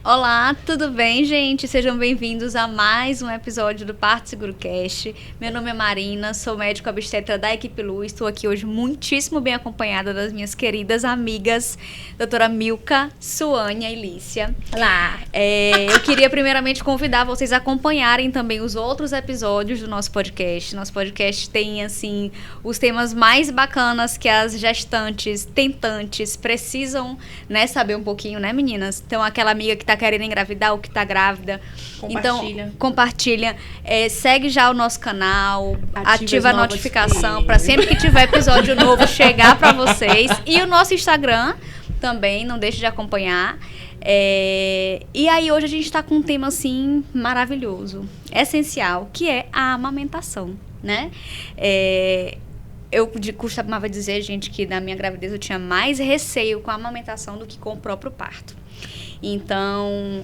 Olá, tudo bem, gente? Sejam bem-vindos a mais um episódio do Parto Seguro Cast. Meu nome é Marina, sou médico obstetra da equipe Lu. Estou aqui hoje muitíssimo bem acompanhada das minhas queridas amigas, doutora Milka, Suânia e Lícia. Olá! Eu queria primeiramente convidar vocês a acompanharem também os outros episódios do nosso podcast. Nosso podcast tem, assim, os temas mais bacanas que as gestantes, tentantes precisam, né, saber um pouquinho, né, meninas? Então, aquela amiga que tá querendo engravidar ou que tá grávida. Então, compartilha. Segue já o nosso canal, ativa a notificação para sempre que tiver episódio novo chegar para vocês. E o nosso Instagram também, não deixe de acompanhar. E aí hoje a gente tá com um tema assim maravilhoso, essencial, que é a amamentação, né? Eu costumava dizer, gente, que na minha gravidez eu tinha mais receio com a amamentação do que com o próprio parto. Então,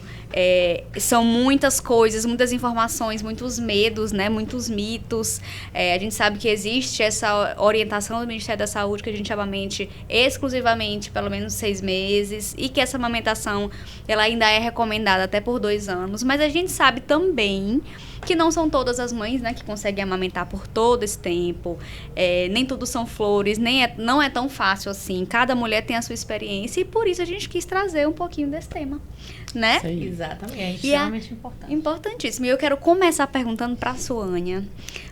são muitas coisas, muitas informações, muitos medos, né? Muitos mitos. A gente sabe que existe essa orientação do Ministério da Saúde que a gente amamente exclusivamente pelo menos 6 meses e que essa amamentação ela ainda é recomendada até por 2 anos. Mas a gente sabe também que não são todas as mães, né, que conseguem amamentar por todo esse tempo. Nem tudo são flores, não é tão fácil assim. Cada mulher tem a sua experiência e por isso a gente quis trazer um pouquinho desse tema, né? Isso aí. Exatamente, extremamente importante. Importantíssimo. E eu quero começar perguntando para a Suânia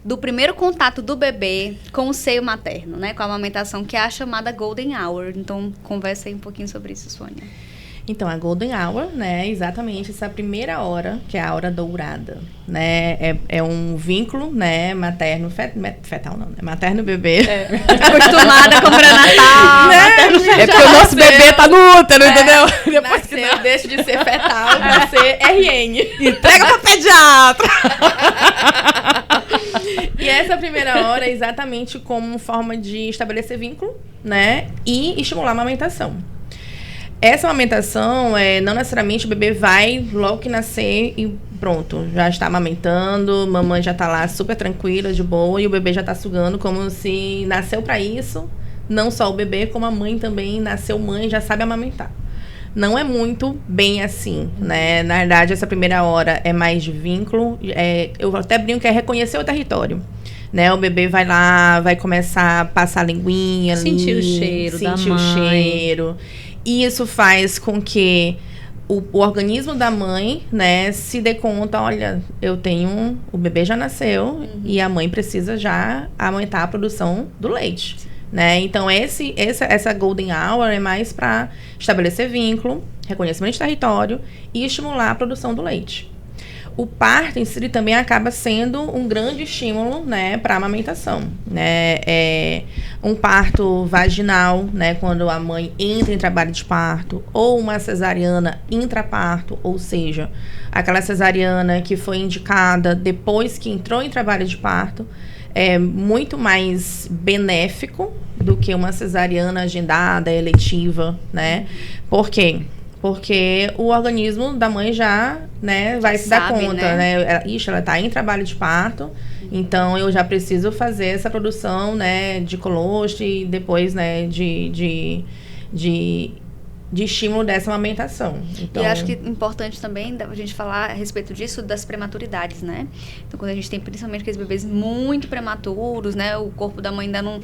do primeiro contato do bebê com o seio materno, né, com a amamentação, que é a chamada Golden Hour. Então, conversa aí um pouquinho sobre isso, Suânia. Então, a Golden Hour, né, exatamente essa primeira hora, que é a hora dourada, né, é um vínculo, né, materno, fetal não, né, materno-bebê. Acostumada com o pré-natal, né? É porque o nosso bebê tá no útero, entendeu? Depois que deixa de ser fetal, vai ser RN. Entrega pra pediatra! E essa primeira hora é exatamente como forma de estabelecer vínculo, né, e estimular a amamentação. Essa amamentação, não necessariamente o bebê vai logo que nascer e pronto, já está amamentando, mamãe já está lá super tranquila, de boa, e o bebê já está sugando como se nasceu para isso. Não só o bebê, como a mãe também nasceu mãe, já sabe amamentar. Não é muito bem assim, né? Na verdade, essa primeira hora é mais de vínculo. Eu até brinco que é reconhecer o território. Né, o bebê vai lá, vai começar a passar a linguinha ali. Sentir o cheiro da mãe. Sentir o cheiro. E isso faz com que o organismo da mãe, né, se dê conta, olha, o bebê já nasceu e a mãe precisa já aumentar a produção do leite, né? Então, essa Golden Hour é mais para estabelecer vínculo, reconhecimento de território e estimular a produção do leite. O parto em si também acaba sendo um grande estímulo, né, para a amamentação, né? Um parto vaginal, né, quando a mãe entra em trabalho de parto, ou uma cesariana intraparto, ou seja, aquela cesariana que foi indicada depois que entrou em trabalho de parto, é muito mais benéfico do que uma cesariana agendada, eletiva, né? Por quê? Porque o organismo da mãe já, né, vai se dar conta, né? Ela está em trabalho de parto, então eu já preciso fazer essa produção, né, de colostro e depois, né, de estímulo dessa amamentação. Então, e acho que é importante também a gente falar a respeito disso, das prematuridades, né? Então, quando a gente tem principalmente aqueles bebês muito prematuros, né, o corpo da mãe ainda não...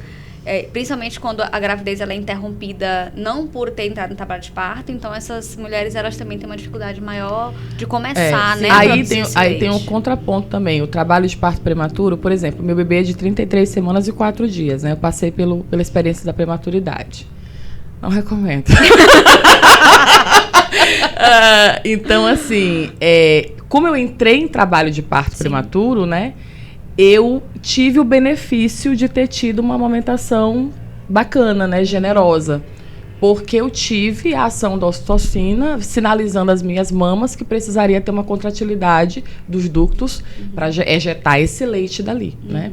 principalmente quando a gravidez ela é interrompida não por ter entrado no trabalho de parto, então essas mulheres elas também têm uma dificuldade maior de começar, né? Aí tem um contraponto também, o trabalho de parto prematuro, por exemplo, meu bebê é de 33 semanas e 4 dias, né? Eu passei pela experiência da prematuridade. Não recomendo. Então, assim, como eu entrei em trabalho de parto prematuro, né? Eu tive o benefício de ter tido uma amamentação bacana, né, generosa. Porque eu tive a ação da ocitocina sinalizando às minhas mamas que precisaria ter uma contratilidade dos ductos para ejetar esse leite dali, né?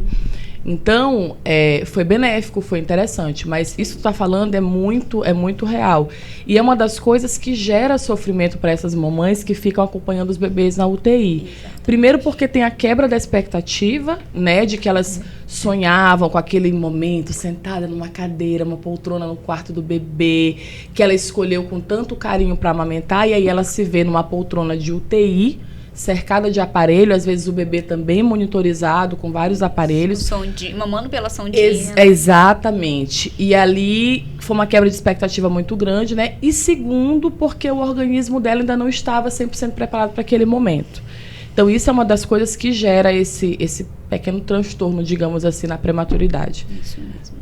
Então, foi benéfico, foi interessante, mas isso que tu tá falando é muito real. E é uma das coisas que gera sofrimento para essas mamães que ficam acompanhando os bebês na UTI. Exatamente. Primeiro porque tem a quebra da expectativa, né, de que elas sonhavam com aquele momento, sentada numa cadeira, uma poltrona no quarto do bebê, que ela escolheu com tanto carinho para amamentar, e aí ela se vê numa poltrona de UTI, cercada de aparelho, às vezes o bebê também monitorizado com vários aparelhos. Mamando pela sondinha. Exatamente. E ali foi uma quebra de expectativa muito grande, né? E segundo, porque o organismo dela ainda não estava 100% preparado para aquele momento. Então isso é uma das coisas que gera esse pequeno transtorno, digamos assim, na prematuridade. Isso mesmo.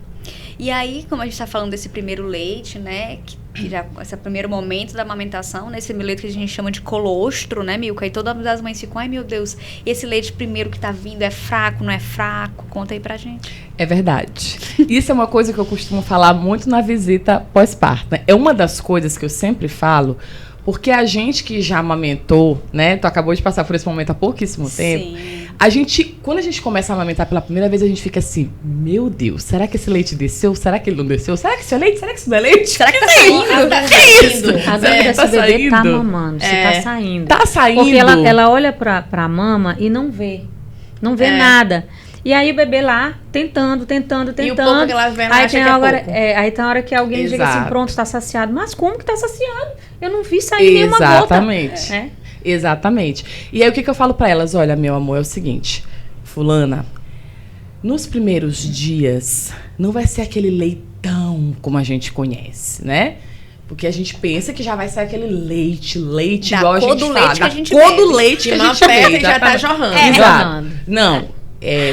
E aí, como a gente está falando desse primeiro leite, né, que já, esse primeiro momento da amamentação, né, esse leite que a gente chama de colostro, né, Milka? E todas as mães ficam, ai meu Deus, esse leite primeiro que tá vindo é fraco, não é fraco? Conta aí pra gente. É verdade. Isso é uma coisa que eu costumo falar muito na visita pós-parto, né? É uma das coisas que eu sempre falo, porque a gente que já amamentou, né, tu acabou de passar por esse momento há pouquíssimo tempo. Sim. Quando a gente começa a amamentar pela primeira vez, a gente fica assim, meu Deus, será que esse leite desceu? Será que ele não desceu? Será que isso é leite? Será que isso não é leite? Será que tá saindo? Que isso? A dúvida é se o bebê tá mamando, se tá saindo. Tá saindo. Porque ela olha pra mama e não vê nada. E aí o bebê lá, tentando. E o pouco que ela vê, ela acha que é pouco. Aí tem a hora que alguém diga assim, pronto, tá saciado. Mas como que tá saciado? Eu não vi sair nenhuma gota. Exatamente. Exatamente. E aí o que eu falo pra elas? Olha, meu amor, é o seguinte, fulana, nos primeiros dias não vai ser aquele leitão como a gente conhece, né? Porque a gente pensa que já vai ser aquele leite da igual a gente fala. Leite que a gente cor do leite que a gente bebe. Já tá jorrando. Exato. Não.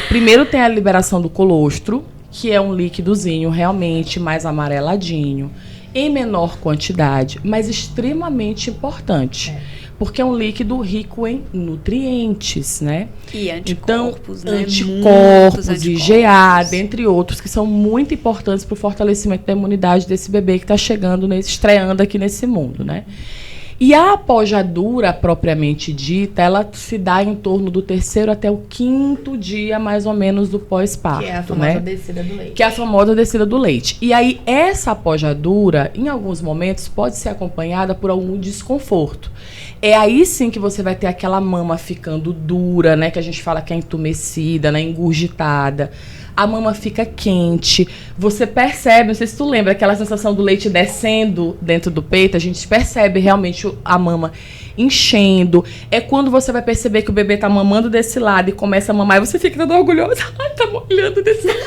Primeiro tem a liberação do colostro, que é um líquidozinho realmente mais amareladinho, em menor quantidade, mas extremamente importante. Porque é um líquido rico em nutrientes, né? E anticorpos, então, né? Anticorpos, IgA, dentre outros, que são muito importantes para o fortalecimento da imunidade desse bebê que está chegando, estreando aqui nesse mundo, né? E a apojadura, propriamente dita, ela se dá em torno do 3º até o 5º dia, mais ou menos, do pós-parto. Que é a famosa descida do leite. Que é a famosa descida do leite. E aí, essa apojadura, em alguns momentos, pode ser acompanhada por algum desconforto. É aí sim que você vai ter aquela mama ficando dura, né? Que a gente fala que é entumecida, né? Engurgitada. A mama fica quente. Você percebe, não sei se tu lembra, aquela sensação do leite descendo dentro do peito. A gente percebe realmente a mama enchendo. É quando você vai perceber que o bebê tá mamando desse lado e começa a mamar e você fica toda orgulhosa. Ai, tá molhando desse lado.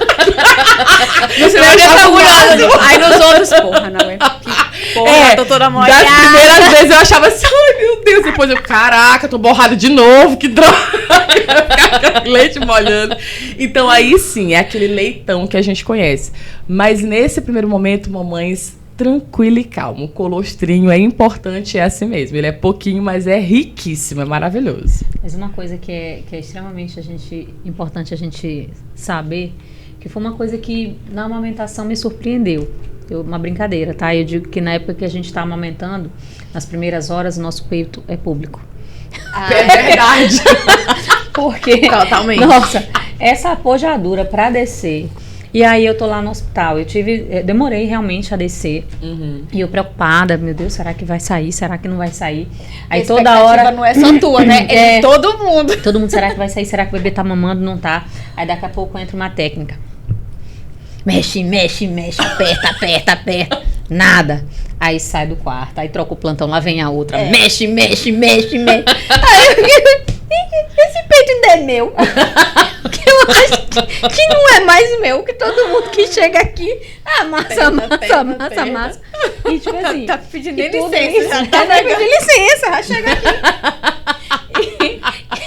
Você vai ficar orgulhosa. Aí nos outros, porra, não é? Porra, tô toda molhada. Das primeiras vezes eu achava assim, ai meu Deus. Depois eu, caraca, tô borrada de novo, que droga. Leite molhando. Então aí sim, é aquele leitão que a gente conhece. Mas nesse primeiro momento, mamães, tranquilo e calmo. O colostrinho é importante, é assim mesmo. Ele é pouquinho, mas é riquíssimo, é maravilhoso. Mas uma coisa que é extremamente importante a gente saber, que foi uma coisa que na amamentação me surpreendeu. Uma brincadeira, tá? Eu digo que na época que a gente tá amamentando, nas primeiras horas, o nosso peito é público. É verdade. Porque, totalmente. Nossa, essa apojadura pra descer. E aí eu tô lá no hospital, eu demorei realmente a descer. E eu preocupada, meu Deus, será que vai sair? Será que não vai sair? Aí a toda hora não é só tua, né? É de todo mundo. Todo mundo, será que vai sair? Será que o bebê tá mamando? Não tá. Aí daqui a pouco entra uma técnica. Mexe, aperta. Nada. Aí sai do quarto, aí troca o plantão, lá vem a outra. Mexe. Aí esse peito ainda é meu. Que eu acho que não é mais meu, que todo mundo que chega aqui amassa. E tipo assim, tá pedindo licença. Tá pedindo licença, já chega aqui.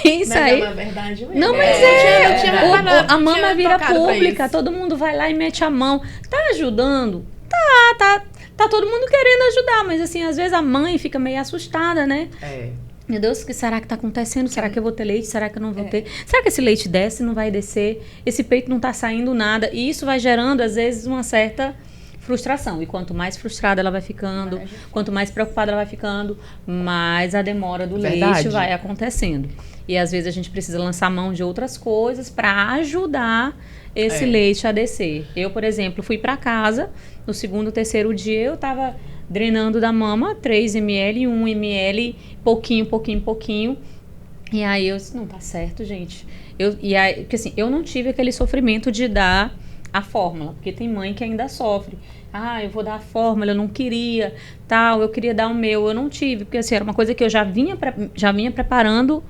Isso aí. Não, é verdade mesmo. Não, mas a mama vira pública, todo mundo vai lá e mete a mão. Tá ajudando? Tá todo mundo querendo ajudar, mas assim, às vezes a mãe fica meio assustada, né? Meu Deus, o que será que tá acontecendo? Será que eu vou ter leite? Será que eu não vou ter? Será que esse leite desce, não vai descer? Esse peito não tá saindo nada. E isso vai gerando, às vezes, uma certa frustração. E quanto mais frustrada ela vai ficando, quanto mais preocupada ela vai ficando, mais a demora do leite vai acontecendo. E às vezes a gente precisa lançar mão de outras coisas para ajudar esse leite a descer. Eu, por exemplo, fui para casa, no 2º, 3º dia, eu estava drenando da mama 3 ml, 1 ml, pouquinho. E aí eu disse, não, tá certo, gente. Porque assim, eu não tive aquele sofrimento de dar a fórmula, porque tem mãe que ainda sofre. Eu vou dar a fórmula, eu não queria, tal, eu queria dar o meu, eu não tive, porque assim, era uma coisa que eu já vinha preparando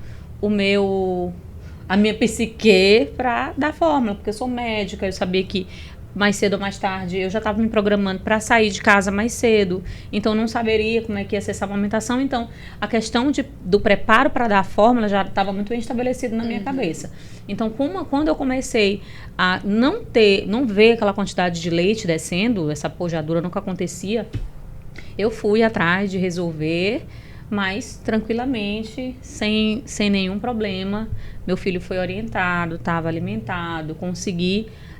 a minha psique para dar fórmula, porque eu sou médica, eu sabia que mais cedo ou mais tarde eu já estava me programando para sair de casa mais cedo, então não saberia como é que ia ser essa amamentação. Então a questão do preparo para dar a fórmula já estava muito bem estabelecido na minha cabeça. Então quando eu comecei a não ver aquela quantidade de leite descendo, essa pojadura nunca acontecia, eu fui atrás de resolver, mas tranquilamente, sem nenhum problema. Meu filho foi orientado, estava alimentado,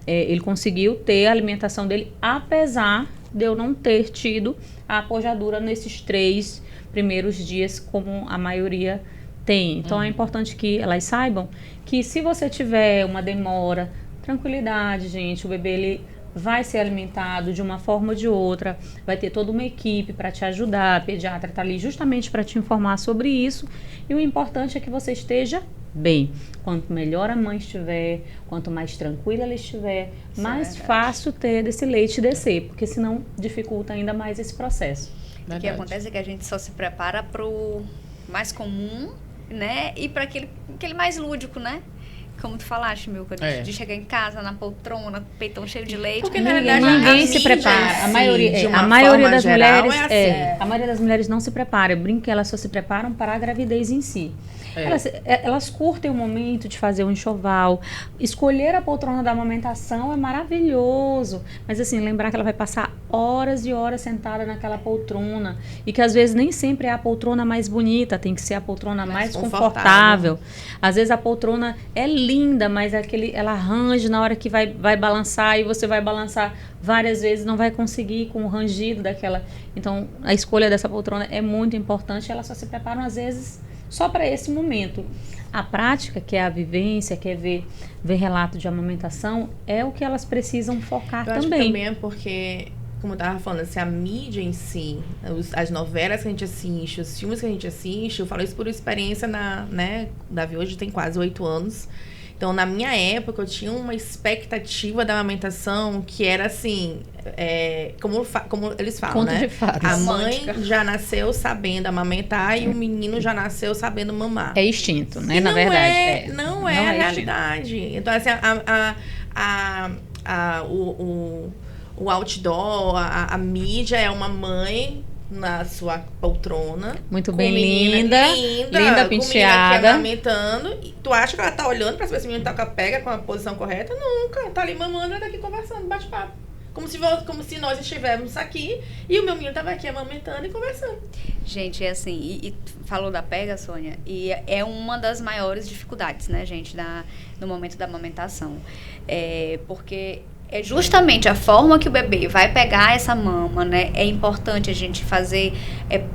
ele conseguiu ter a alimentação dele, apesar de eu não ter tido a pojadura nesses 3 primeiros dias, como a maioria tem. Então é importante que elas saibam que se você tiver uma demora, tranquilidade, gente, o bebê ele vai ser alimentado de uma forma ou de outra, vai ter toda uma equipe para te ajudar, a pediatra está ali justamente para te informar sobre isso, e o importante é que você esteja bem. Quanto melhor a mãe estiver, quanto mais tranquila ela estiver, mais fácil ter desse leite descer, porque senão dificulta ainda mais esse processo. O que acontece é que a gente só se prepara pro mais comum, né, e para aquele mais lúdico, né? Como tu falaste, Milka, de chegar em casa na poltrona, peitão cheio de leite. Porque na verdade ninguém se prepara. A maioria das mulheres, a maioria das mulheres não se prepara. Eu brinco que elas só se preparam para a gravidez em si. Elas curtem o momento de fazer um enxoval. Escolher a poltrona da amamentação é maravilhoso. Mas assim, lembrar que ela vai passar horas e horas sentada naquela poltrona. E que às vezes nem sempre é a poltrona mais bonita, tem que ser a poltrona mais confortável. Às vezes a poltrona é linda, mas ela range na hora que vai balançar, e você vai balançar várias vezes, não vai conseguir com o rangido daquela. Então, a escolha dessa poltrona é muito importante. Elas só se preparam, às vezes, só para esse momento. A prática, que é a vivência, que é ver relato de amamentação, é o que elas precisam focar também. Eu acho que também é porque, como eu estava falando, assim, a mídia em si, as novelas que a gente assiste, os filmes que a gente assiste, eu falo isso por experiência Davi hoje tem quase 8 anos. Então, na minha época, eu tinha uma expectativa da amamentação que era assim, como eles falam, Conto né? de fadas. A mãe já nasceu sabendo amamentar e o menino já nasceu sabendo mamar. É instinto, né? E na verdade. Não é a realidade. Então, assim, o outdoor, a mídia é uma mãe na sua poltrona. Muito bem, linda penteada. Amamentando. E tu acha que ela tá olhando pra saber se o menino pega com a posição correta? Nunca. Tá ali mamando, ela tá aqui conversando, bate-papo. Como se nós estivéssemos aqui e o meu menino tava aqui amamentando e conversando. Gente, é assim, e falou da pega, Sônia, e é uma das maiores dificuldades, né, gente, no momento da amamentação. Porque é justamente a forma que o bebê vai pegar essa mama, né? É importante a gente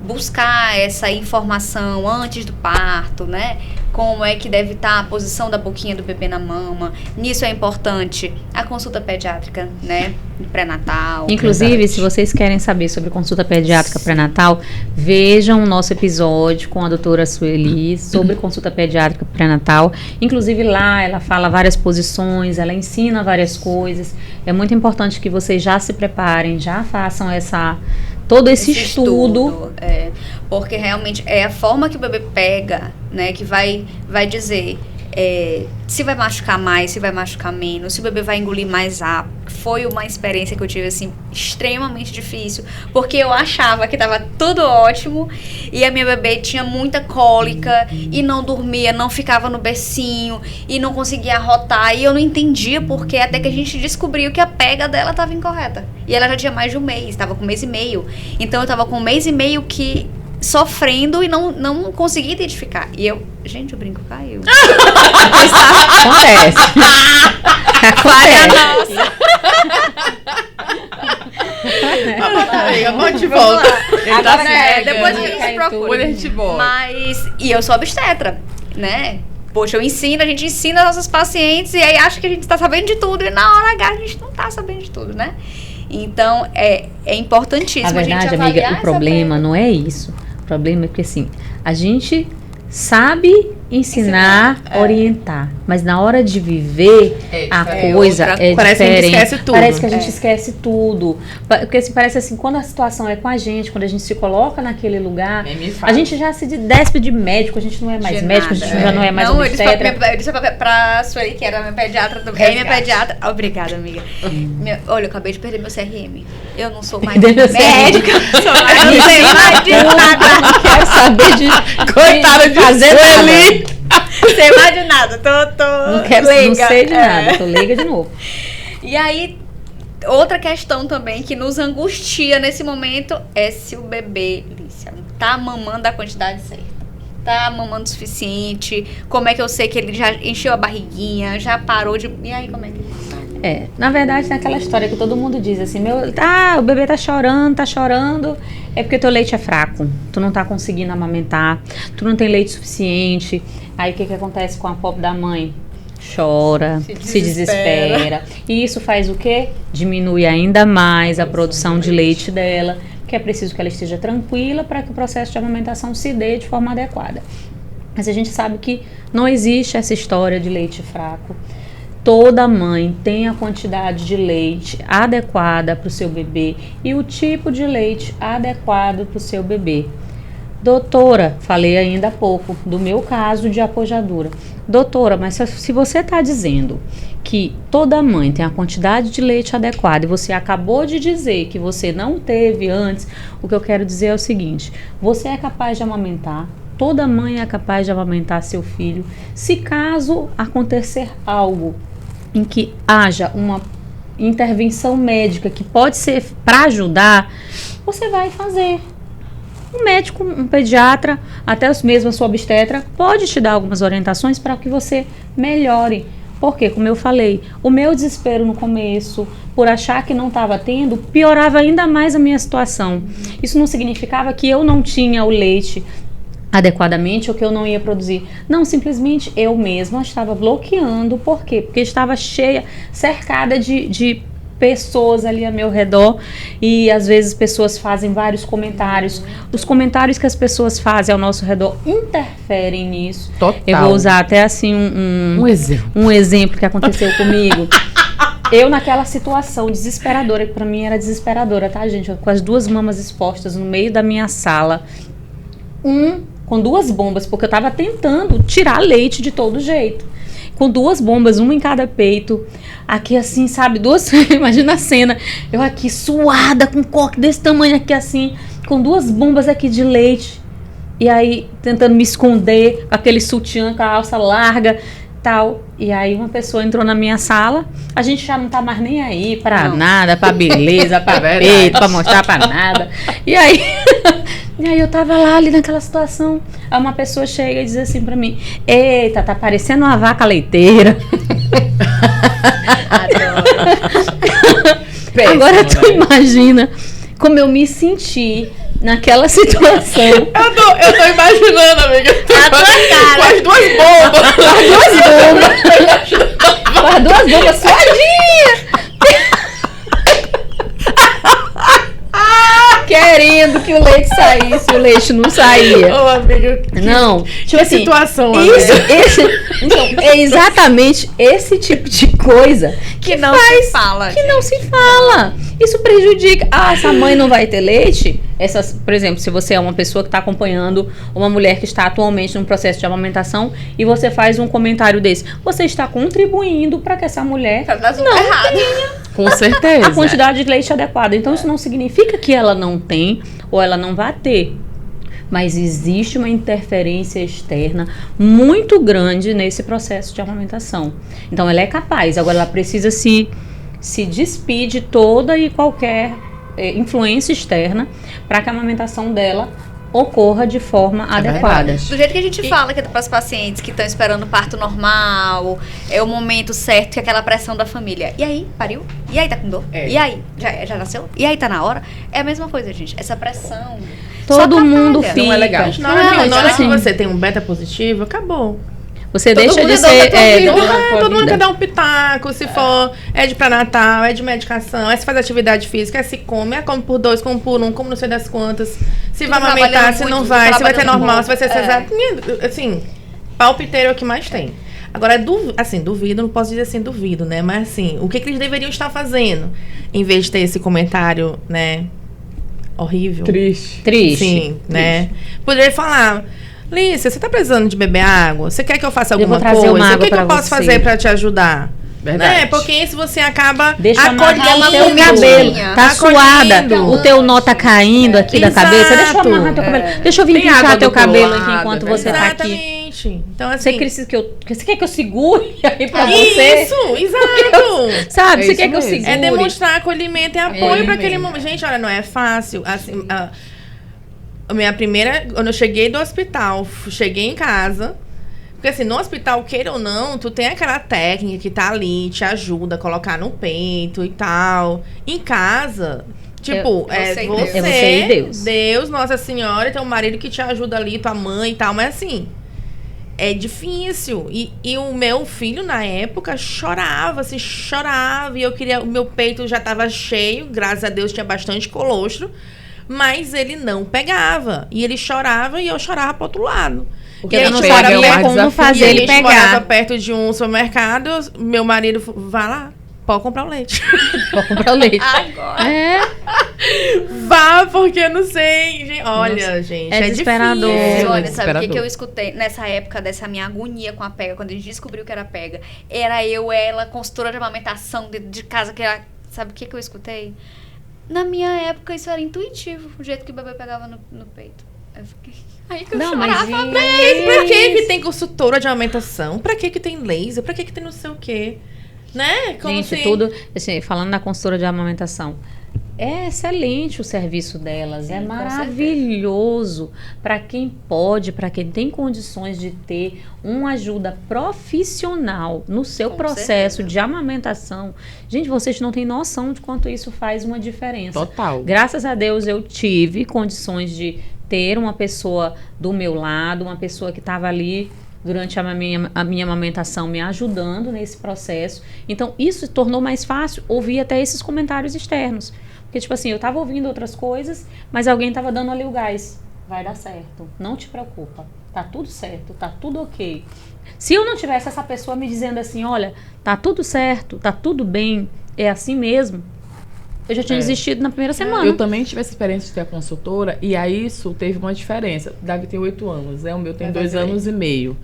buscar essa informação antes do parto, né? Como é que deve estar a posição da boquinha do bebê na mama. Nisso é importante a consulta pediátrica, né? Pré-natal. Inclusive, se vocês querem saber sobre consulta pediátrica pré-natal, vejam o nosso episódio com a doutora Sueli sobre consulta pediátrica pré-natal. Inclusive lá ela fala várias posições, ela ensina várias coisas. É muito importante que vocês já se preparem, já façam todo esse estudo. Porque realmente é a forma que o bebê pega, né, que vai dizer se vai machucar mais, se vai machucar menos, se o bebê vai engolir mais rápido. Foi uma experiência que eu tive, assim, extremamente difícil, porque eu achava que estava tudo ótimo e a minha bebê tinha muita cólica e não dormia, não ficava no bercinho e não conseguia arrotar, e eu não entendia por quê, até que a gente descobriu que a pega dela estava incorreta. E ela já tinha mais de um mês, estava com 1 mês e meio. Então eu estava com 1 mês e meio que sofrendo e não conseguia identificar. E gente, o brinco caiu. Acontece. Vamos de volta. Ele tá Agora, depois a gente cai procura. Depois a gente volta. Mas, e eu sou obstetra, né? Poxa, a gente ensina as nossas pacientes e aí acha que a gente tá sabendo de tudo. E na hora H a gente não tá sabendo de tudo, né? Então, é importantíssimo A verdade, a gente amiga, avaliar o problema não é isso. O problema é que, assim, a gente sabe ensinar, orientar. Mas na hora de viver, a coisa é Parece que a gente diferente. esquece tudo. Parece que a gente esquece tudo. Porque assim, parece assim, quando a situação é com a gente, quando a gente se coloca naquele lugar, a gente já se despe de médico, a gente não é mais De médico, nada, a gente já não é mais obstetra. Eu disse pra Sueli, que era minha pediatra também. Minha pediatra. Obrigada, amiga. Olha, eu acabei de perder meu CRM. Eu não sou mais Perdeu seu médica. Eu não sei mais de nada. Não quero saber de Coitada de fazer Sueli. nada. Sei mais de nada. Tô Não quero, leiga. não sei de nada, tô leiga de novo. E aí, outra questão também que nos angustia nesse momento é se o bebê, Lícia, tá mamando a quantidade certa. Tá mamando o suficiente. Como é que eu sei que ele já encheu a barriguinha, já parou de... E aí, como é que ele tá? Na verdade, tem aquela história que todo mundo diz assim, o bebê tá chorando, é porque teu leite é fraco, tu não tá conseguindo amamentar, tu não tem leite suficiente. Aí o que acontece com a pobre da mãe? Chora, se desespera. E isso faz o quê? Diminui ainda mais a produção de leite dela, que é preciso que ela esteja tranquila para que o processo de amamentação se dê de forma adequada. Mas a gente sabe que não existe essa história de leite fraco. Toda mãe tem a quantidade de leite adequada para o seu bebê e o tipo de leite adequado para o seu bebê. Doutora, falei ainda há pouco do meu caso de apojadura. Doutora, mas se você está dizendo que toda mãe tem a quantidade de leite adequada e você acabou de dizer que você não teve antes, o que eu quero dizer é o seguinte: você é capaz de amamentar, toda mãe é capaz de amamentar seu filho. Se caso acontecer algo em que haja uma intervenção médica que pode ser para ajudar, você vai fazer. Um médico, um pediatra, até mesmo a sua obstetra, pode te dar algumas orientações para que você melhore. Porque, como eu falei, o meu desespero no começo, por achar que não estava tendo, piorava ainda mais a minha situação. Isso não significava que eu não tinha o leite adequadamente ou que eu não ia produzir. Não, simplesmente eu mesma estava bloqueando. Por quê? Porque estava cercada de pessoas ali ao meu redor e às vezes pessoas fazem vários comentários. Os comentários que as pessoas fazem ao nosso redor interferem nisso. Total. Eu vou usar até assim um exemplo que aconteceu comigo. Eu naquela situação desesperadora, que pra mim era desesperadora, tá, gente? Com as duas mamas expostas no meio da minha sala. Com duas bombas, porque eu tava tentando tirar leite de todo jeito. Com duas bombas, uma em cada peito. Aqui assim, sabe, imagina a cena. Eu aqui suada, com um coque desse tamanho aqui assim, com duas bombas aqui de leite. E aí, tentando me esconder, com aquele sutiã, com a alça larga, tal. E aí uma pessoa entrou na minha sala. A gente já não tá mais nem aí pra nada, pra beleza, pra peito, pra mostrar pra nada. E aí... E aí eu tava lá ali naquela situação. Aí uma pessoa chega e diz assim pra mim: eita, tá parecendo uma vaca leiteira. Agora tu imagina como eu me senti naquela situação. Eu tô imaginando, amiga. A tua cara. Com as duas bombas. Com as duas bombas suadinhas. Querendo que o leite saísse, o leite não saía. Ô, amiga, não, tipo assim, situação, então, é exatamente esse tipo de coisa que não se fala. Que não se fala. Isso prejudica. Essa mãe não vai ter leite? Por exemplo, se você é uma pessoa que está acompanhando uma mulher que está atualmente no processo de amamentação e você faz um comentário desse, você está contribuindo para que essa mulher não tenha com certeza a quantidade de leite adequada. Então isso não significa que ela não tem ou ela não vai ter. Mas existe uma interferência externa muito grande nesse processo de amamentação. Então ela é capaz, agora ela precisa se despir de toda e qualquer influência externa para que a amamentação dela ocorra de forma adequada. Do jeito que a gente fala que é para os pacientes que estão esperando parto normal, é o momento certo, que é aquela pressão da família. E aí, pariu? E aí, tá com dor? E aí, já nasceu? E aí, tá na hora? É a mesma coisa, gente. Essa pressão... Todo mundo fica. Não é legal. Na hora que você tem um beta positivo, acabou. Você Todo deixa mundo de ser... todo mundo quer dar um pitaco, se for é de pré-natal, é de medicação, é se faz atividade física, é se come, é come por 2, come por 1, como não sei das quantas, se vai amamentar, se não vai, se vai ter normal, se vai ser cesárea. Assim, palpiteiro é o que mais tem. Agora, duvido, não posso dizer assim, duvido, né? Mas assim, o que eles deveriam estar fazendo? Em vez de ter esse comentário, né, horrível. Triste. Sim, né? Poderia falar... Lícia, você tá precisando de beber água? Você quer que eu faça alguma coisa? O que eu posso fazer pra te ajudar? Verdade. Porque isso você acaba acolhendo o teu comidinha. cabelo. Tá suada. Acolhendo. O teu nó tá caindo aqui da cabeça. Deixa eu amarrar teu cabelo. Deixa eu vir Tem água pintar teu do cabelo lado, aqui enquanto você tá aqui. Exatamente. Então, assim... Você quer que eu segure aí pra você? Isso, exato. Sabe? É Você isso quer que eu mesmo. segure? É demonstrar acolhimento e apoio pra aquele Acolhimento. momento. Gente, olha, não é fácil. Assim, a minha primeira... Quando eu cheguei do hospital, cheguei em casa... Porque assim, no hospital, queira ou não, tu tem aquela técnica que tá ali, te ajuda a colocar no peito e tal. Em casa... Tipo, você e Deus. É você e Deus. Deus, Nossa Senhora, teu marido que te ajuda ali, tua mãe e tal. Mas assim... É difícil. E o meu filho, na época, chorava. E eu queria... O meu peito já tava cheio. Graças a Deus, tinha bastante colostro. Mas ele não pegava. E ele chorava e eu chorava pro outro lado. Porque e não a gente pega, é o morava- mais desafio. fazer e a ele gente pegar. morava perto de um supermercado. Meu marido... Vai lá. Pode comprar o leite. Vou comprar o leite. Agora. É. Vá, porque eu não sei. Gente, olha, gente. É desesperador. difícil. Olha, sabe o que desesperador. eu escutei nessa época dessa minha agonia com a pega, quando a gente descobriu que era pega? Era ela, consultora de amamentação dentro de casa, que era... Sabe o que eu escutei? Na minha época, isso era intuitivo, o jeito que o bebê pegava no peito. Eu fiquei... Aí que eu Não, mas chorava. Pra que tem consultora de amamentação? Pra que tem laser? Pra que tem não sei o quê? Né? Como Gente, se... tudo... Assim, falando na consultora de amamentação, é excelente o serviço delas, é com maravilhoso para quem pode, para quem tem condições de ter uma ajuda profissional no seu Com processo certeza. de amamentação. Gente, vocês não têm noção de quanto isso faz uma diferença. Total. Graças a Deus eu tive condições de ter uma pessoa do meu lado, uma pessoa que estava ali durante a minha amamentação me ajudando nesse processo. Então, isso tornou mais fácil ouvir até esses comentários externos. Porque, tipo assim, eu tava ouvindo outras coisas, mas alguém tava dando ali o gás. Vai dar certo, não te preocupa. Tá tudo certo, tá tudo ok. Se eu não tivesse essa pessoa me dizendo assim, olha, tá tudo certo, tá tudo bem, é assim mesmo, eu já tinha desistido na primeira semana. Eu também tive essa experiência de ter a consultora, e aí isso teve uma diferença. Davi tem 8 anos, né? O meu tem 2 anos e meio.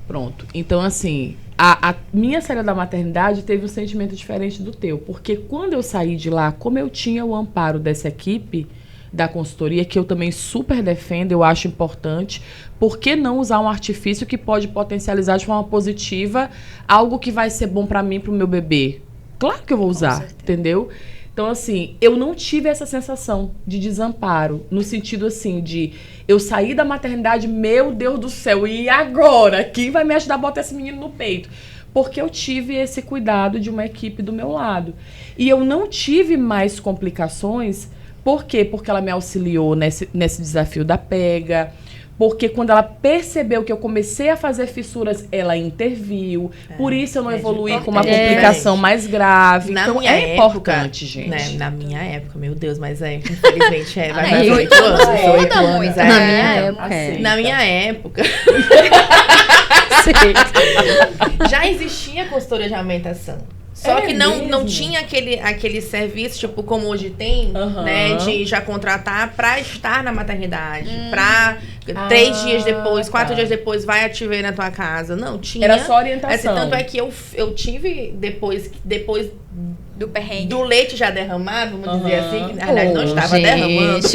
Pronto. Então, assim, a minha saída da maternidade teve um sentimento diferente do teu. Porque quando eu saí de lá, como eu tinha o amparo dessa equipe da consultoria, que eu também super defendo, eu acho importante, por que não usar um artifício que pode potencializar de forma positiva algo que vai ser bom pra mim e pro meu bebê? Claro que eu vou usar, certeza. entendeu? Então, assim, eu não tive essa sensação de desamparo, no sentido, assim, de eu sair da maternidade, meu Deus do céu, e agora? Quem vai me ajudar a botar esse menino no peito? Porque eu tive esse cuidado de uma equipe do meu lado. E eu não tive mais complicações, por quê? Porque ela me auxiliou nesse desafio da pega. Porque quando ela percebeu que eu comecei a fazer fissuras, ela interviu. Por isso eu não evoluí com uma complicação mais grave. Na Então minha é época, importante, gente. Né, na minha época, meu Deus, mas infelizmente vai Aí, fazer 8 anos. muda 8 anos. muito. Na minha época, assim. Na minha época, já existia consultora de amamentação. Só que não tinha aquele serviço, tipo, como hoje tem, né? De já contratar pra estar na maternidade. Pra 3 dias depois, 4 dias depois, vai te ver na tua casa. Não, tinha. Era só orientação. Tanto é que eu tive depois Do perrengue. Do leite já derramado, vamos dizer assim, que na verdade não estava derramando.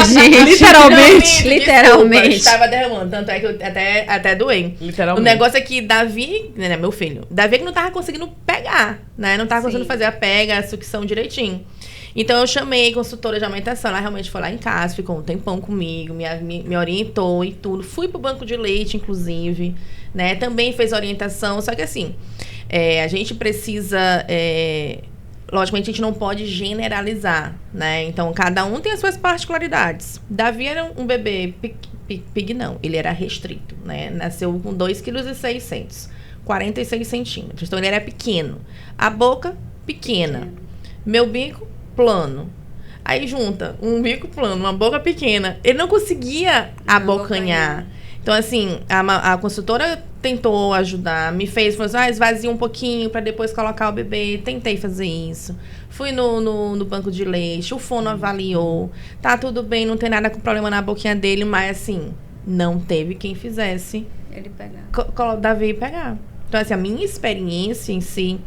Gente, literalmente. Literalmente. Estava derramando, tanto é que eu até doei. Literalmente. O negócio é que Davi, né, meu filho, Davi é que não tava conseguindo pegar, né? Não tava conseguindo fazer a pega, a sucção direitinho. Então eu chamei a consultora de amamentação, ela realmente foi lá em casa, ficou um tempão comigo, me orientou e tudo. Fui pro banco de leite, inclusive, né? Também fez orientação, só que assim, a gente precisa... logicamente, a gente não pode generalizar, né? Então, cada um tem as suas particularidades. Davi era um bebê pig não, ele era restrito, né? Nasceu com 2,6 kg, 46 centímetros. Então, ele era pequeno. A boca, pequena. Meu bico, plano. Aí, junta um bico plano, uma boca pequena. Ele não conseguia abocanhar. Então, assim, a consultora tentou ajudar, me fez, falou assim, esvazia um pouquinho para depois colocar o bebê. Tentei fazer isso. Fui no banco de leite, o fono avaliou. Tá tudo bem, não tem nada com problema na boquinha dele, mas, assim, não teve quem fizesse ele pegar. Davi pegar. Então, assim, a minha experiência em si,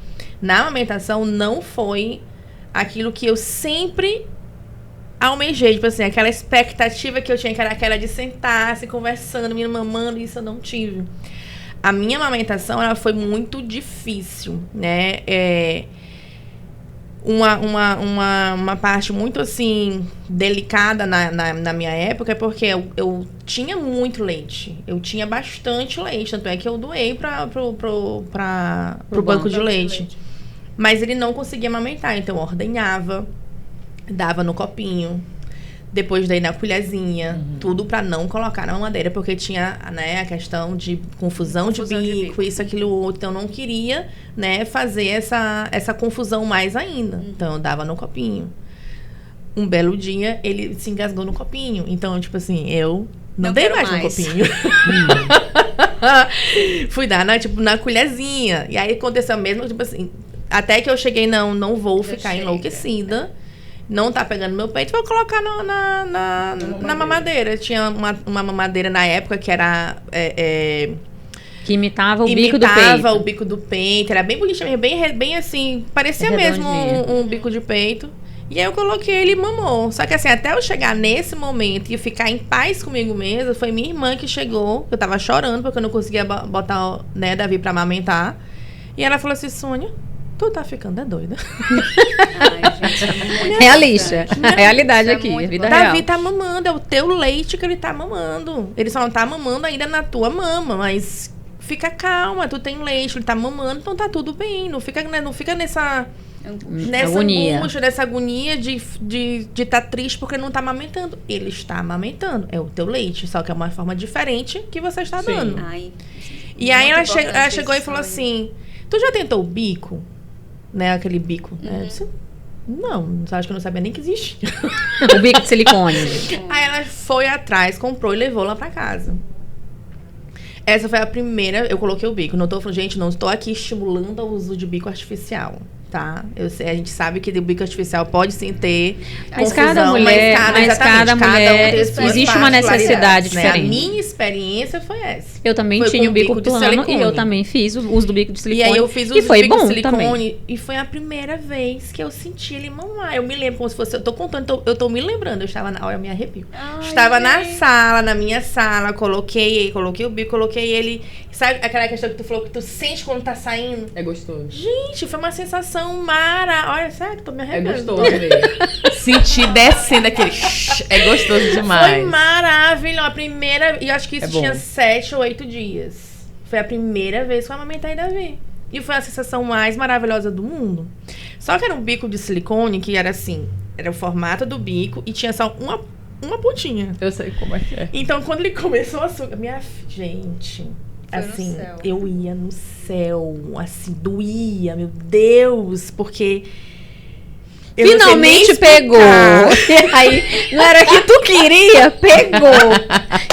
na amamentação, não foi aquilo que eu sempre almejei, tipo assim, aquela expectativa que eu tinha, que era aquela de sentar, se conversando, me mamando, isso eu não tive. A minha amamentação, ela foi muito difícil, né? Uma parte muito, assim, delicada na minha época é porque eu tinha muito leite. Eu tinha bastante leite, tanto é que eu doei pro banco de leite. Mas ele não conseguia amamentar, então eu ordenhava, dava no copinho, depois daí na colherzinha, tudo pra não colocar na mamadeira, porque tinha, né, a questão de confusão de bico, isso, aquilo, outro. Então, eu não queria, né, fazer essa confusão mais ainda. Então, eu dava no copinho. Um belo dia, ele se engasgou no copinho. Então, tipo assim, eu não dei mais no copinho. Fui dar na colherzinha. E aí, aconteceu mesmo, tipo assim, até que eu cheguei, não vou ficar enlouquecida. Não tá pegando meu peito, vou colocar na mamadeira. Tinha uma mamadeira na época que era... que imitava o bico do peito. Imitava o bico do peito. Era bem bonitinho, bem assim... Parecia mesmo um bico de peito. E aí eu coloquei ele e mamou. Só que assim, até eu chegar nesse momento e ficar em paz comigo mesma, foi minha irmã que chegou. Eu tava chorando porque eu não conseguia botar, né, Davi pra amamentar. E ela falou assim, Sônia... Tu tá ficando doida. Ai, gente, realista. Realidade aqui, vida real. Davi tá mamando, é o teu leite que ele tá mamando. Ele só não tá mamando ainda na tua mama, mas fica calma, tu tem leite, ele tá mamando, então tá tudo bem. Não fica nessa angústia, nessa agonia de tá triste porque não tá amamentando. Ele está amamentando, é o teu leite, só que é uma forma diferente que você está dando. Ai, e aí ela chegou e falou assim, tu já tentou o bico? Né, aquele bico, né? Eu disse, não, acho que eu não sabia nem que existia. O bico de silicone. Aí ela foi atrás, comprou e levou lá pra casa. Essa foi a primeira, eu coloquei o bico. Não tô falando, gente, não estou aqui estimulando o uso de bico artificial, tá? Eu sei, a gente sabe que o bico artificial pode sim ter mas confusão, cada mulher, cada mulher existe uma necessidade diferente. A minha experiência foi essa. Eu também tinha o bico plano e eu também fiz o uso do bico de silicone. E aí eu fiz o uso do bico de silicone também. E foi a primeira vez que eu senti ele mamar. Eu me lembro como se fosse, eu tô contando, eu tô me lembrando, eu estava olha, eu me arrepio. Estava na sala, na minha sala, coloquei o bico, coloquei ele. Sabe aquela questão que tu falou que tu sente quando tá saindo? É gostoso. Gente, foi uma sensação mara. Olha, sério, tô me arrependendo. É gostoso mesmo. Sentir descendo aquele... É gostoso demais. Foi maravilhoso. A primeira... E acho que isso tinha bom. 7 ou 8 dias. Foi a primeira vez que eu amamentei Davi. E foi a sensação mais maravilhosa do mundo. Só que era um bico de silicone que era assim... Era o formato do bico e tinha só uma pontinha. Eu sei como é que é. Então, quando ele começou a sugar... Gente... Foi assim, no céu. eu ia no céu, assim, doía, meu Deus, porque... eu Finalmente pegou. E aí, não era que tu queria, pegou.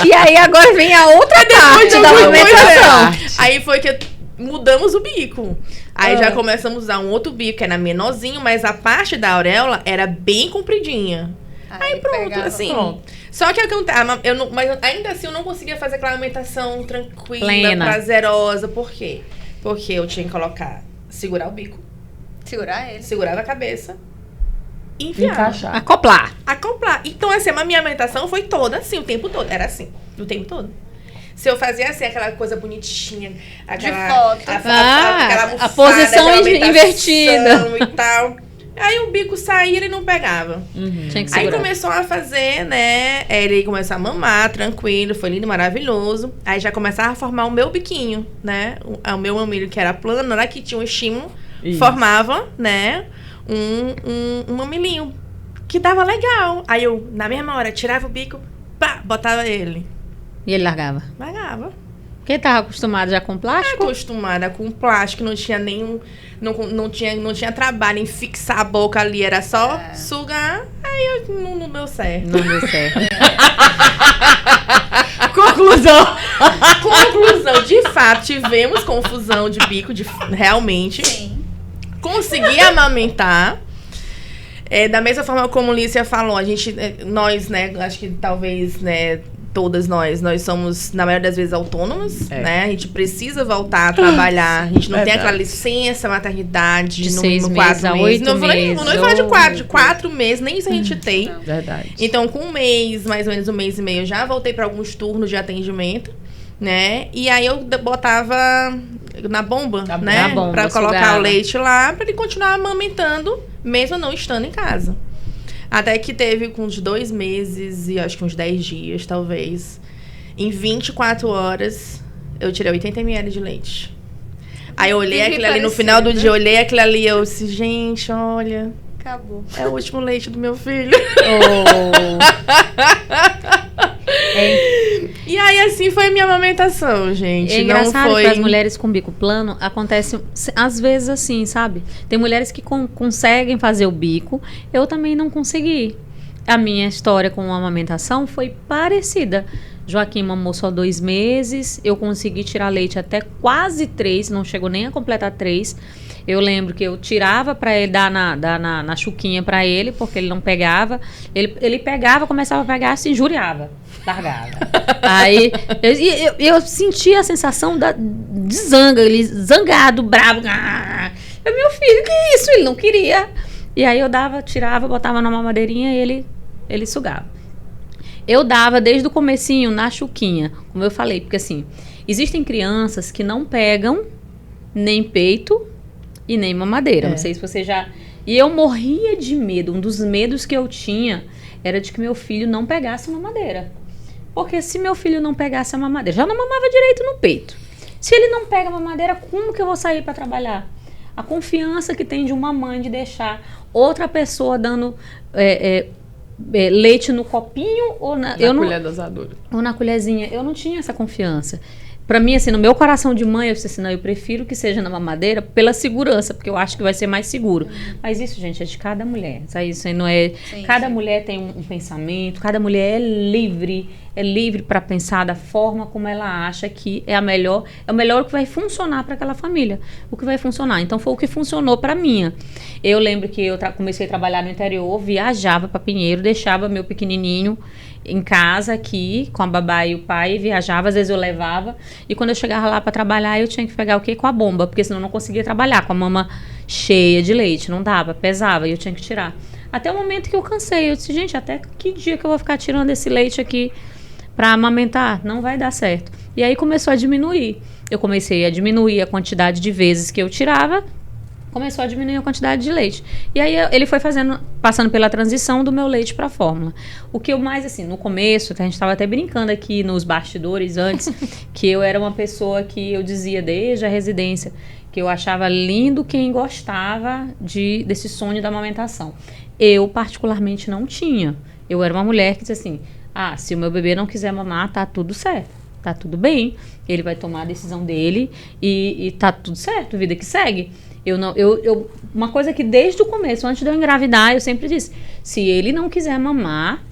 E aí agora vem a outra parte da amamentação. Aí foi que mudamos o bico. Aí já começamos a usar um outro bico, que era menorzinho, mas a parte da auréola era bem compridinha. Aí pronto, assim. Só que mas ainda assim eu não conseguia fazer aquela amamentação tranquila, plena, prazerosa. Por quê? Porque eu tinha que segurar o bico. Segurar ele. Segurava a cabeça e enfiava. Encaixar. Acoplar. Acoplar. Então, assim, a minha amamentação foi toda assim, o tempo todo. Era assim, o tempo todo. Se eu fazia assim, aquela coisa bonitinha, aquela, de foto. aquela A posição aquela invertida. E tal. Aí o bico saía, ele não pegava. Tinha que Aí segurar. começou a fazer, né? Ele começou a mamar, tranquilo, foi lindo, maravilhoso. Aí já começava a formar o meu biquinho, né? O meu mamilo, que era plano, né? Que tinha um estímulo, Isso. formava, né? Um mamilinho que dava legal. Aí eu, na mesma hora, tirava o bico, pá, botava ele. E ele largava. Largava. Porque ele tava acostumado já com plástico? Acostumada com plástico, não tinha nenhum. Não tinha trabalho em fixar a boca ali, era só sugar. Aí não deu certo. Não deu certo. Conclusão. Conclusão, de fato, tivemos confusão de bico, realmente. Sim. Consegui amamentar. Da mesma forma como a Lícia falou, nós, né, acho que talvez, né, todas nós somos, na maioria das vezes, autônomas, né? A gente precisa voltar a trabalhar. A gente não tem aquela licença maternidade De no 6 mínimo meses 4 a meses. 8 Não vou nem meses, falar de ou- 4, de 4 meses, nem isso a gente tem. Verdade. Então, com um mês, mais ou menos um mês e meio, eu já voltei para alguns turnos de atendimento, né? E aí eu botava na bomba, né? Na bomba, pra colocar sugava. o leite lá, pra ele continuar amamentando, mesmo não estando em casa. Até que teve com uns 2 meses e acho que uns 10 dias, talvez. Em 24 horas, eu tirei 80 ml de leite. Aí eu olhei aquilo ali, no final do dia, eu olhei aquilo ali e eu disse, gente, olha, Acabou. é o último leite do meu filho. E aí, assim, foi a minha amamentação, gente. É engraçado não foi... que para as mulheres com bico plano acontece às vezes assim, sabe? Tem mulheres que conseguem fazer o bico, eu também não consegui. A minha história com a amamentação foi parecida. Joaquim mamou só 2 meses, eu consegui tirar leite até quase 3, não chegou nem a completar 3. Eu lembro que eu tirava para ele, dar na chuquinha para ele, porque ele não pegava. Ele pegava, começava a pegar, se injuriava, largava. Aí eu sentia a sensação de zanga, ele zangado, bravo. Eu, meu filho, que isso? Ele não queria. E aí eu dava, tirava, botava na mamadeirinha e ele sugava. Eu dava desde o comecinho na chuquinha, como eu falei, porque assim, existem crianças que não pegam nem peito e nem mamadeira. Não sei se você já... E eu morria de medo. Um dos medos que eu tinha era de que meu filho não pegasse mamadeira. Porque se meu filho não pegasse a mamadeira, já não mamava direito no peito. Se ele não pega a mamadeira, como que eu vou sair para trabalhar? A confiança que tem de uma mãe de deixar outra pessoa dando leite no copinho ou na colher dosadora. ou na colherzinha. Eu não tinha essa confiança. Pra mim, assim, no meu coração de mãe, eu disse assim, não, eu prefiro que seja na mamadeira pela segurança, porque eu acho que vai ser mais seguro. Mas isso, gente, é de cada mulher. Isso aí não é... Sim, cada sim. mulher tem um pensamento, cada mulher é livre para pensar da forma como ela acha que é o melhor que vai funcionar para aquela família. O que vai funcionar. Então, foi o que funcionou pra minha. Eu lembro que eu comecei a trabalhar no interior, viajava para Pinheiro, deixava meu pequenininho em casa aqui, com a babá e o pai, viajava, às vezes eu levava, e quando eu chegava lá para trabalhar, eu tinha que pegar o quê? Com a bomba, porque senão eu não conseguia trabalhar, com a mama cheia de leite, não dava, pesava, e eu tinha que tirar. Até o momento que eu cansei, eu disse, gente, até que dia que eu vou ficar tirando esse leite aqui para amamentar? Não vai dar certo. E aí começou a diminuir. Eu comecei a diminuir a quantidade de vezes que eu tirava, começou a diminuir a quantidade de leite. E aí ele foi passando pela transição do meu leite para a fórmula. O que eu mais, assim, no começo, a gente estava até brincando aqui nos bastidores antes, que eu era uma pessoa que eu dizia desde a residência, que eu achava lindo quem gostava desse sonho da amamentação. Eu, particularmente, não tinha. Eu era uma mulher que dizia assim, se o meu bebê não quiser mamar, tá tudo certo. Tá tudo bem. Ele vai tomar a decisão dele e tá tudo certo, vida que segue. Uma coisa que desde o começo, antes de eu engravidar, eu sempre disse, se ele não quiser mamar,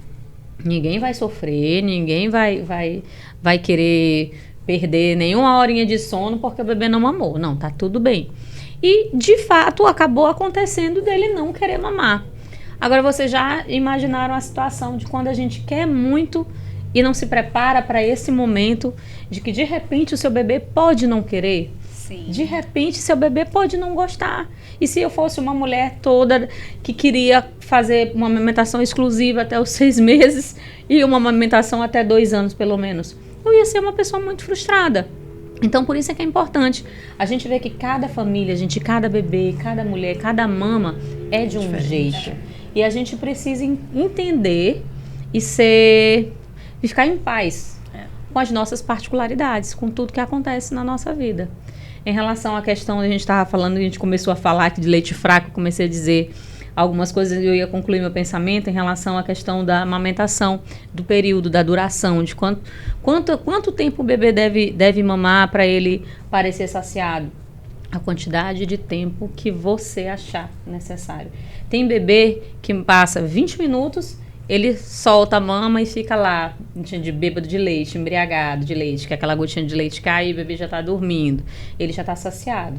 ninguém vai sofrer, ninguém vai querer perder nenhuma horinha de sono porque o bebê não mamou. Não, tá tudo bem. E, de fato, acabou acontecendo dele não querer mamar. Agora, vocês já imaginaram a situação de quando a gente quer muito e não se prepara para esse momento de que, de repente, o seu bebê pode não querer? Sim. De repente, seu bebê pode não gostar. E se eu fosse uma mulher toda que queria fazer uma amamentação exclusiva até os 6 meses e uma amamentação até 2 anos, pelo menos, eu ia ser uma pessoa muito frustrada. Então, por isso é que é importante a gente ver que cada família, cada bebê, cada mulher, cada mama é de um jeito. E a gente precisa entender e ficar em paz com as nossas particularidades, com tudo que acontece na nossa vida. Em relação à questão, a gente estava falando, a gente começou a falar aqui de leite fraco, comecei a dizer algumas coisas, eu ia concluir meu pensamento em relação à questão da amamentação, do período, da duração, de quanto tempo o bebê deve mamar para ele parecer saciado. A quantidade de tempo que você achar necessário. Tem bebê que passa 20 minutos, ele solta a mama e fica lá, de bêbado de leite, embriagado de leite, que aquela gotinha de leite cai e o bebê já está dormindo. Ele já está saciado.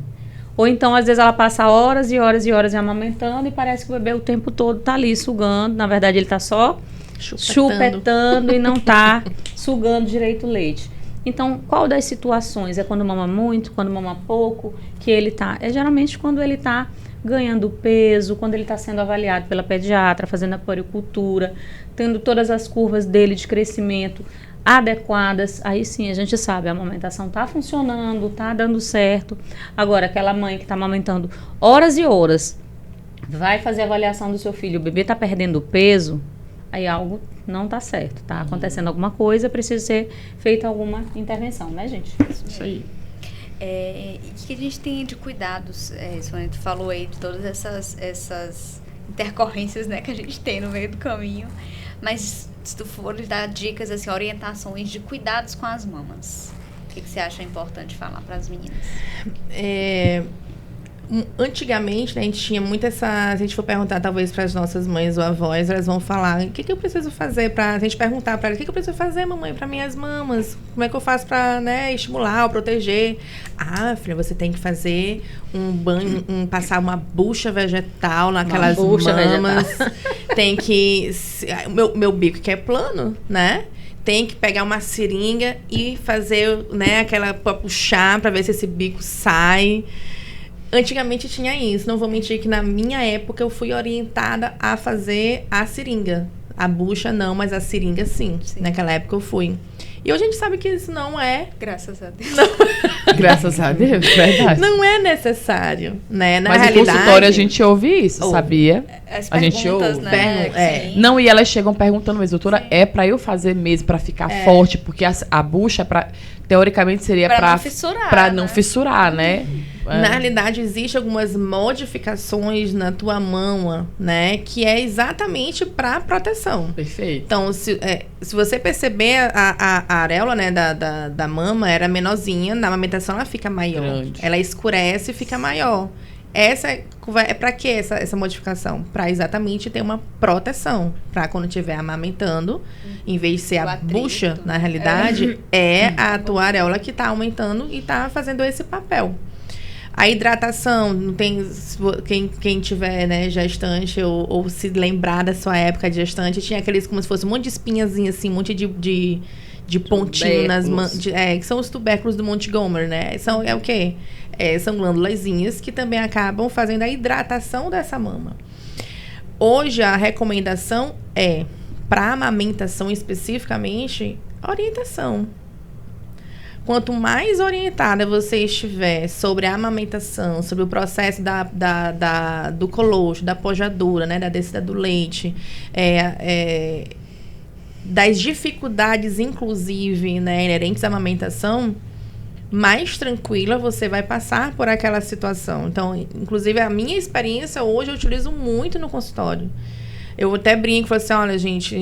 Ou então, às vezes, ela passa horas e horas e horas amamentando e parece que o bebê o tempo todo está ali sugando. Na verdade, ele está só chupetando e não está sugando direito o leite. Então, qual das situações? É quando mama muito, quando mama pouco, que ele está? É geralmente quando ele está ganhando peso, quando ele está sendo avaliado pela pediatra, fazendo a puericultura, tendo todas as curvas dele de crescimento adequadas, aí sim a gente sabe, a amamentação está funcionando, está dando certo. Agora, aquela mãe que está amamentando horas e horas, vai fazer a avaliação do seu filho, o bebê está perdendo peso, aí algo não está certo, está acontecendo alguma coisa, precisa ser feita alguma intervenção, né, gente? Isso aí. E que a gente tem de cuidados, Sônia, tu falou aí de todas essas intercorrências, né, que a gente tem no meio do caminho, mas se tu for dar dicas, assim, orientações de cuidados com as mamas, o que você acha importante falar para as meninas? Antigamente, né, a gente tinha muito essa... Se a gente for perguntar, talvez, para as nossas mães ou avós, elas vão falar, o que eu preciso fazer para... Se a gente perguntar para elas, o que eu preciso fazer, mamãe, para minhas mamas? Como é que eu faço para, né, estimular ou proteger? Ah, filha, você tem que fazer um banho, passar uma bucha vegetal naquelas mamas. Tem que... Meu bico que é plano, né? Tem que pegar uma seringa e fazer, né, pra puxar, para ver se esse bico sai. Antigamente tinha isso. Não vou mentir que na minha época eu fui orientada a fazer a seringa. A bucha não, mas a seringa sim. Naquela época eu fui. E hoje a gente sabe que isso não é... Graças a Deus. Graças a Deus, verdade. Não é necessário, né? Na mas realidade, no consultório a gente ouve isso, sabia? A gente ouve. Né? Não, e elas chegam perguntando, mas doutora, é pra eu fazer mesmo, pra ficar forte? Porque a bucha, teoricamente, seria pra não fissurar, pra não fissurar, né? Na realidade, existem algumas modificações na tua mama, né? Que é exatamente para proteção. Perfeito. Então, se você perceber, a areola, né, da mama era menorzinha, na amamentação ela fica maior. Grande. Ela escurece e fica maior. Essa é para que essa modificação? Para exatamente ter uma proteção. Para quando estiver amamentando, em vez de ser a bucha, na realidade, é a tua areola que está aumentando e está fazendo esse papel. A hidratação, não tem, quem tiver, né, gestante ou se lembrar da sua época de gestante, tinha aqueles como se fosse um monte de espinhazinhas, assim, um monte de pontinho nas mãos, que são os tubérculos do Montgomery, né? É o quê? São glândulazinhas que também acabam fazendo a hidratação dessa mama. Hoje, a recomendação para amamentação especificamente, orientação. Quanto mais orientada você estiver sobre a amamentação, sobre o processo do colostro, da pojadura, né, da descida do leite, das dificuldades, inclusive, né, inerentes à amamentação, mais tranquila você vai passar por aquela situação. Então, inclusive, a minha experiência hoje eu utilizo muito no consultório. Eu até brinco, falo assim, olha, gente,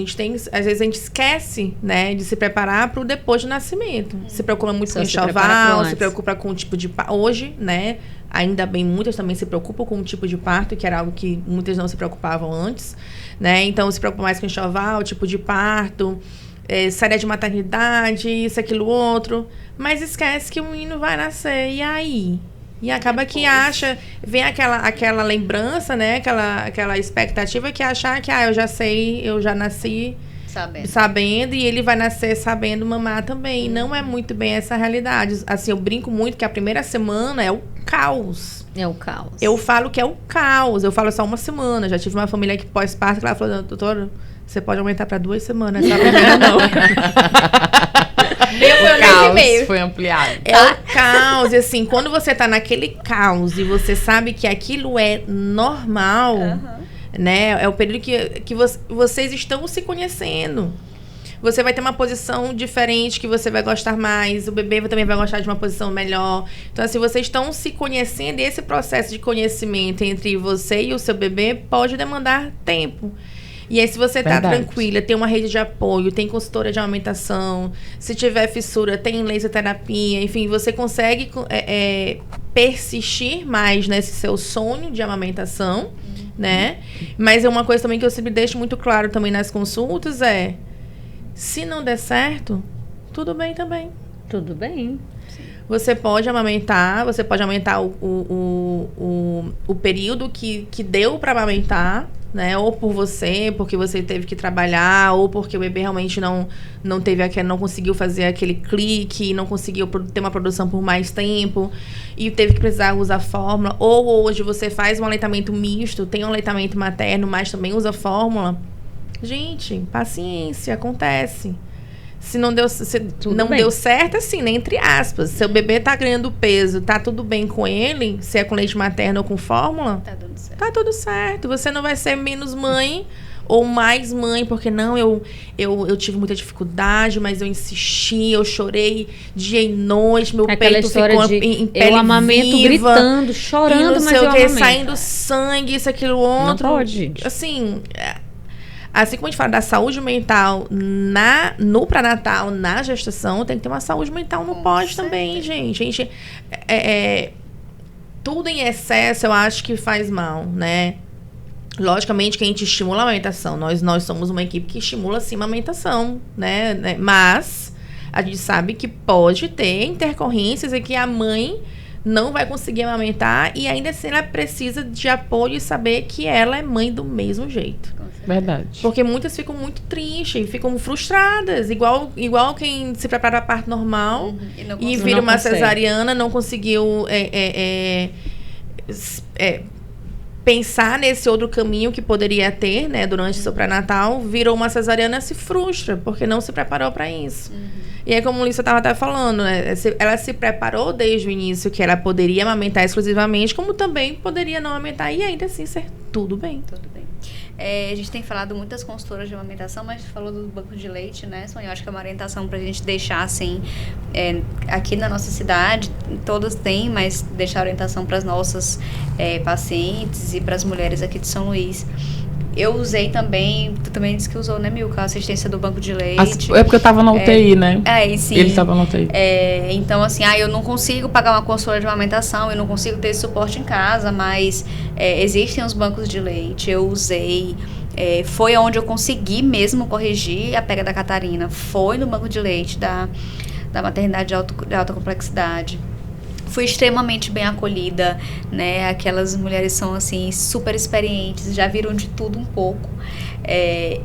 às vezes a gente esquece, né, de se preparar para o depois do nascimento. Se preocupa muito com o enxoval, se preocupa com o tipo de parto. Hoje, né, ainda bem, muitas também se preocupam com o tipo de parto, que era algo que muitas não se preocupavam antes, né? Então, se preocupa mais com o enxoval, tipo de parto, saída de maternidade, isso, aquilo, outro. Mas esquece que o menino vai nascer, e aí? E acaba que vem aquela lembrança, né? Aquela expectativa que achar que, eu já sei, eu já nasci. sabendo, e ele vai nascer sabendo mamar também. Não é muito bem essa realidade. Assim, eu brinco muito que a primeira semana é o caos. É o caos. Eu falo que é o caos. Eu falo só uma semana. Já tive uma família que pós-parto que ela falou, doutora, você pode aumentar para 2 semanas. Essa primeira não. O caos foi ampliado. É o caos. E assim, quando você tá naquele caos e você sabe que aquilo é normal, né? É o período que vocês estão se conhecendo. Você vai ter uma posição diferente que você vai gostar mais. O bebê também vai gostar de uma posição melhor. Então, assim, vocês estão se conhecendo. E esse processo de conhecimento entre você e o seu bebê pode demandar tempo. E aí, se você tá tranquila, tem uma rede de apoio, tem consultora de amamentação, se tiver fissura, tem laser terapia, enfim, você consegue persistir mais nesse seu sonho de amamentação, né? Mas é uma coisa também que eu sempre deixo muito claro também nas consultas se não der certo, tudo bem também. Tudo bem. Você pode amamentar o período que deu para amamentar, né? Ou por você, porque você teve que trabalhar, ou porque o bebê realmente não conseguiu fazer aquele clique, não conseguiu ter uma produção por mais tempo e teve que precisar usar fórmula. Ou hoje você faz um aleitamento misto, tem um aleitamento materno, mas também usa fórmula. Gente, paciência, acontece. Se não deu certo, assim, né? Entre aspas. Seu bebê tá ganhando peso, tá tudo bem com ele, se é com leite materno ou com fórmula, tá tudo certo. Você não vai ser menos mãe ou mais mãe, porque não, eu tive muita dificuldade, mas eu insisti, eu chorei dia e noite, meu peito ficou em pele eu amamento viva, gritando, chorando, mas eu amamento. Saindo sangue, isso, aquilo, outro. Não pode, gente. Assim como a gente fala da saúde mental no pré-natal, na gestação, tem que ter uma saúde mental no pós também, gente. Tudo em excesso eu acho que faz mal, né? Logicamente que a gente estimula a amamentação. Nós somos uma equipe que estimula, sim, a amamentação, né? Mas a gente sabe que pode ter intercorrências em que a mãe não vai conseguir amamentar e ainda assim ela precisa de apoio e saber que ela é mãe do mesmo jeito. Verdade. Porque muitas ficam muito tristes, ficam frustradas. Igual quem se prepara para a parto normal e vira uma cesariana, não conseguiu pensar nesse outro caminho que poderia ter, né, durante o seu pré-natal, virou uma cesariana, se frustra, porque não se preparou para isso. E é como o Lisa estava até falando, né, ela se preparou desde o início que ela poderia amamentar exclusivamente, como também poderia não amamentar e ainda assim ser tudo bem. Tudo bem. A gente tem falado muitas consultoras de amamentação, mas falou do banco de leite, né, Sônia? Eu acho que é uma orientação pra gente deixar, assim, aqui na nossa cidade, todas têm, mas deixar a orientação para as nossas pacientes e para as mulheres aqui de São Luís. Eu usei também, tu também disse que usou, né, Milka, a assistência do banco de leite. É porque eu tava na UTI, né? Sim. Ele tava na UTI. Então, assim, eu não consigo pagar uma consultora de amamentação, eu não consigo ter esse suporte em casa, mas existem os bancos de leite, eu usei. Foi onde eu consegui mesmo corrigir a pega da Catarina. Foi no banco de leite da maternidade de alta complexidade. Fui extremamente bem acolhida, né? Aquelas mulheres são, assim, super experientes, já viram de tudo um pouco.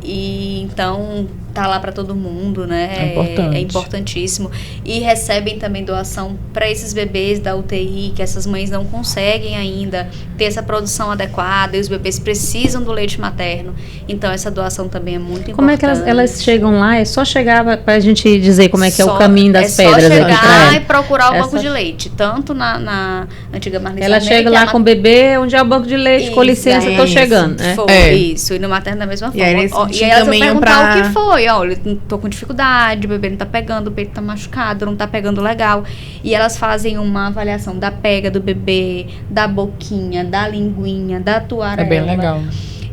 E então tá lá para todo mundo, né? É importante. É importantíssimo. E recebem também doação para esses bebês da UTI, que essas mães não conseguem ainda ter essa produção adequada, e os bebês precisam do leite materno. Então essa doação também é muito importante. Como é que elas chegam lá? É só chegar pra gente dizer como é que é o caminho das pedras aqui. É só chegar e procurar o banco de leite, tanto na antiga Marlene. Ela chega lá com o bebê, onde é o banco de leite, isso, com licença, tô chegando, né? Isso, e no materno da mesma forma. E aí elas vão perguntar o que foi. Olha, tô com dificuldade, o bebê não tá pegando, o peito tá machucado, não tá pegando legal. E elas fazem uma avaliação da pega do bebê, da boquinha, da linguinha, da tuarela. É bem legal.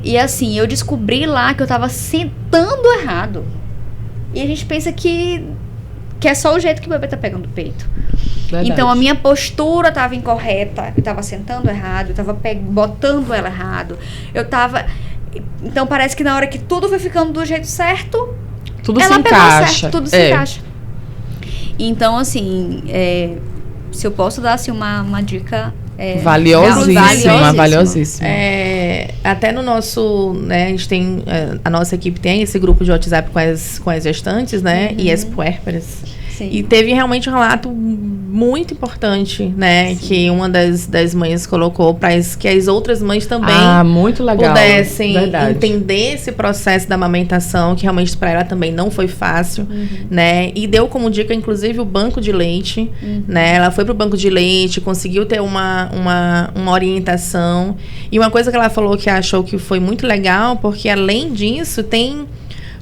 E assim, eu descobri lá que eu tava sentando errado. E a gente pensa que é só o jeito que o bebê tá pegando o peito. Verdade. Então a minha postura tava incorreta, eu tava sentando errado, eu tava botando ela errado. Então parece que na hora que tudo foi ficando do jeito certo, tudo ela se encaixa. Certo, tudo se encaixa. Então, assim, se eu posso dar assim, uma dica, Valiosíssima. Até no nosso, né, a gente tem, a nossa equipe tem esse grupo de WhatsApp com as gestantes, né, e as puérperas. Sim. E teve realmente um relato muito importante, né, que uma das mães colocou para que as outras mães também muito legal, pudessem entender esse processo da amamentação, que realmente para ela também não foi fácil, né, e deu como dica, inclusive, o banco de leite, né, ela foi pro banco de leite, conseguiu ter uma orientação, e uma coisa que ela falou que achou que foi muito legal, porque além disso, tem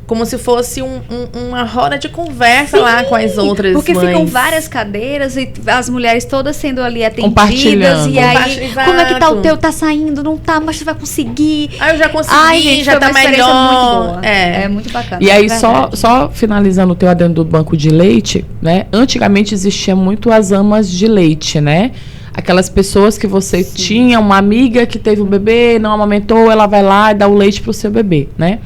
como se fosse uma roda de conversa lá com as outras porque mães. Ficam várias cadeiras e as mulheres todas sendo ali atendidas. E aí, como é que tá o teu? Tá saindo? Não tá, mas você vai conseguir. Eu já consegui, gente, já tá melhor. Muito boa. É muito bacana. E aí, só finalizando o teu adendo do banco de leite, né? Antigamente existia muito as amas de leite, né? Aquelas pessoas que você tinha, uma amiga que teve um bebê, não amamentou, ela vai lá e dá o leite pro seu bebê, né?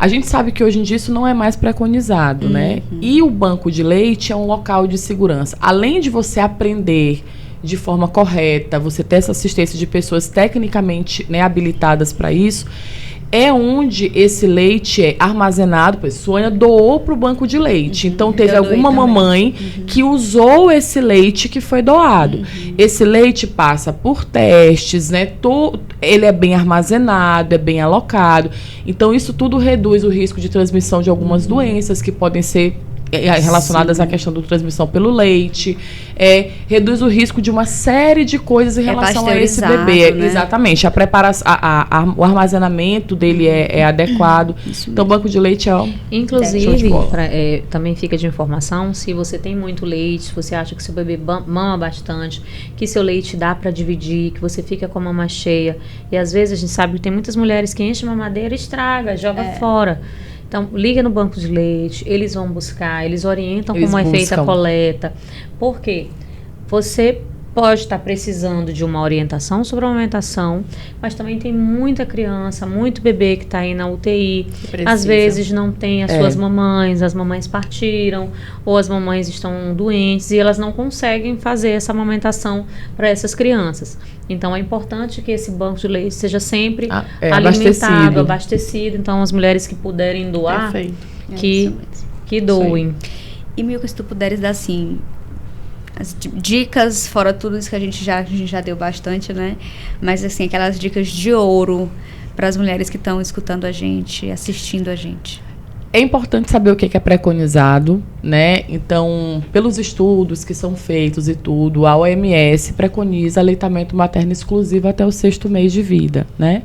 A gente sabe que hoje em dia isso não é mais preconizado, né? E o banco de leite é um local de segurança. Além de você aprender de forma correta, você ter essa assistência de pessoas tecnicamente, né, habilitadas para isso, é onde esse leite é armazenado. Pois Sônia doou para o banco de leite. Então, teve alguma mamãe que usou esse leite que foi doado. Esse leite passa por testes, né? Ele é bem armazenado, é bem alocado. Então, isso tudo reduz o risco de transmissão de algumas doenças que podem ser relacionadas à questão da transmissão pelo leite, reduz o risco de uma série de coisas em relação a esse bebê. Né? Exatamente. A preparação, o armazenamento dele é adequado. Então, o banco de leite inclusive, também fica de informação, se você tem muito leite, se você acha que seu bebê mama bastante, que seu leite dá para dividir, que você fica com a mama cheia. E às vezes a gente sabe que tem muitas mulheres que enchem a mamadeira e estraga, joga fora. Então, liga no banco de leite, eles vão buscar, eles orientam como é feita a coleta. Por quê? Você pode estar precisando de uma orientação sobre a amamentação, mas também tem muita criança, muito bebê que está aí na UTI. Às vezes não tem as suas mamães, as mamães partiram, ou as mamães estão doentes e elas não conseguem fazer essa amamentação para essas crianças. Então, é importante que esse banco de leite seja sempre alimentado, abastecido. Então, as mulheres que puderem doar, que doem. E, Milka, se tu puderes dar, assim, as dicas, fora tudo isso que a gente já deu bastante, né? Mas, assim, aquelas dicas de ouro para as mulheres que estão escutando a gente, assistindo a gente. É importante saber o que é preconizado, né? Então, pelos estudos que são feitos e tudo, a OMS preconiza aleitamento materno exclusivo até o 6º mês de vida, né?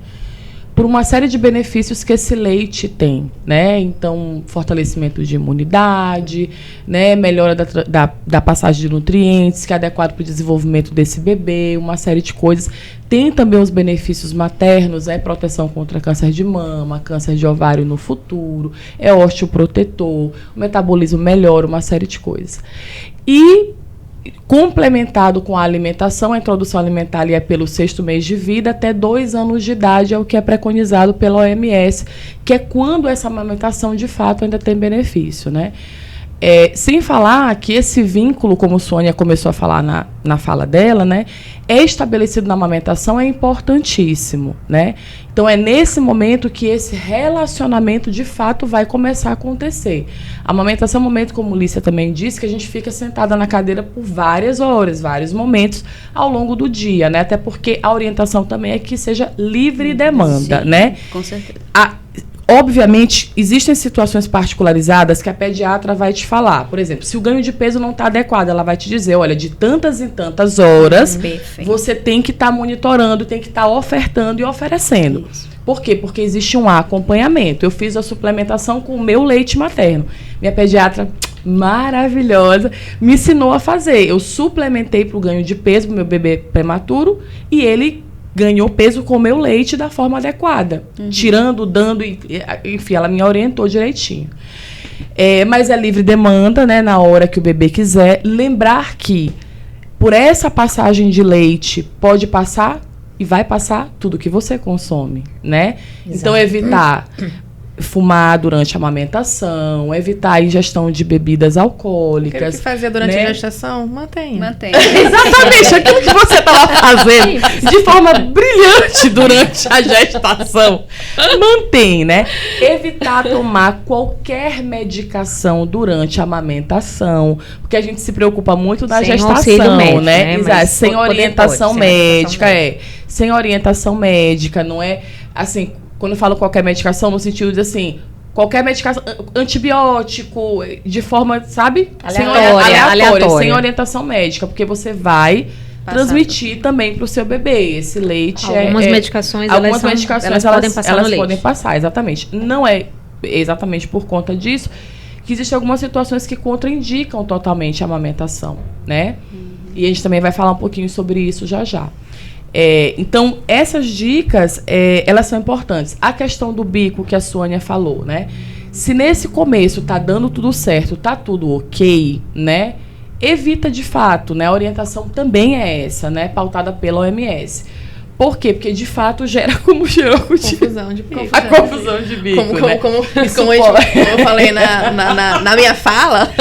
Por uma série de benefícios que esse leite tem, né? Então, fortalecimento de imunidade, né? Melhora da passagem de nutrientes, que é adequado para o desenvolvimento desse bebê, uma série de coisas. Tem também os benefícios maternos, proteção contra câncer de mama, câncer de ovário no futuro, é osteoprotetor, o metabolismo melhora, uma série de coisas. E complementado com a alimentação, a introdução alimentar é pelo 6º mês de vida até 2 anos de idade, é o que é preconizado pela OMS, que é quando essa amamentação de fato ainda tem benefício, né? Sem falar que esse vínculo, como Sônia começou a falar na fala dela, né, é estabelecido na amamentação, é importantíssimo, né? Então, é nesse momento que esse relacionamento, de fato, vai começar a acontecer. A amamentação é um momento, como Lícia também disse, que a gente fica sentada na cadeira por várias horas, vários momentos ao longo do dia, né? Até porque a orientação também é que seja livre demanda, né? Com certeza. Obviamente, existem situações particularizadas que a pediatra vai te falar. Por exemplo, se o ganho de peso não está adequado, ela vai te dizer, olha, de tantas em tantas horas, você tem que estar monitorando, tem que estar ofertando e oferecendo. Isso. Por quê? Porque existe um acompanhamento. Eu fiz a suplementação com o meu leite materno. Minha pediatra maravilhosa me ensinou a fazer. Eu suplementei para o ganho de peso do meu bebê prematuro e ele ganhou peso com o meu leite da forma adequada. Tirando, dando, enfim, ela me orientou direitinho. Mas é livre demanda, né, na hora que o bebê quiser. Lembrar que, por essa passagem de leite, pode passar e vai passar tudo que você consome, né? Exato. Então, evitar fumar durante a amamentação, evitar a ingestão de bebidas alcoólicas. O que fazia durante né? a gestação, mantenha. Exatamente, aquilo que você estava fazendo de forma brilhante durante a gestação. Mantém, né? Evitar tomar qualquer medicação durante a amamentação, porque a gente se preocupa muito na gestação, médico, né? Exato, sem orientação pode, médica, sem orientação médica, não é assim. Quando eu falo qualquer medicação, no sentido de assim, qualquer medicação, antibiótico, de forma, sabe? Aleatória, sem orientação médica, porque você vai transmitir também para o seu bebê. Esse leite algumas medicações, elas podem passar, exatamente. Não é exatamente por conta disso que existem algumas situações que contraindicam totalmente a amamentação, né? E a gente também vai falar um pouquinho sobre isso já já. Então, essas dicas, elas são importantes. A questão do bico que a Sônia falou, né? Se nesse começo tá dando tudo certo, tá tudo ok, né? Evita de fato, né? A orientação também é essa, né? Pautada pela OMS. Por quê? Porque, de fato, gera como gerou confusão de bico. A confusão de bico, como eu falei na minha fala,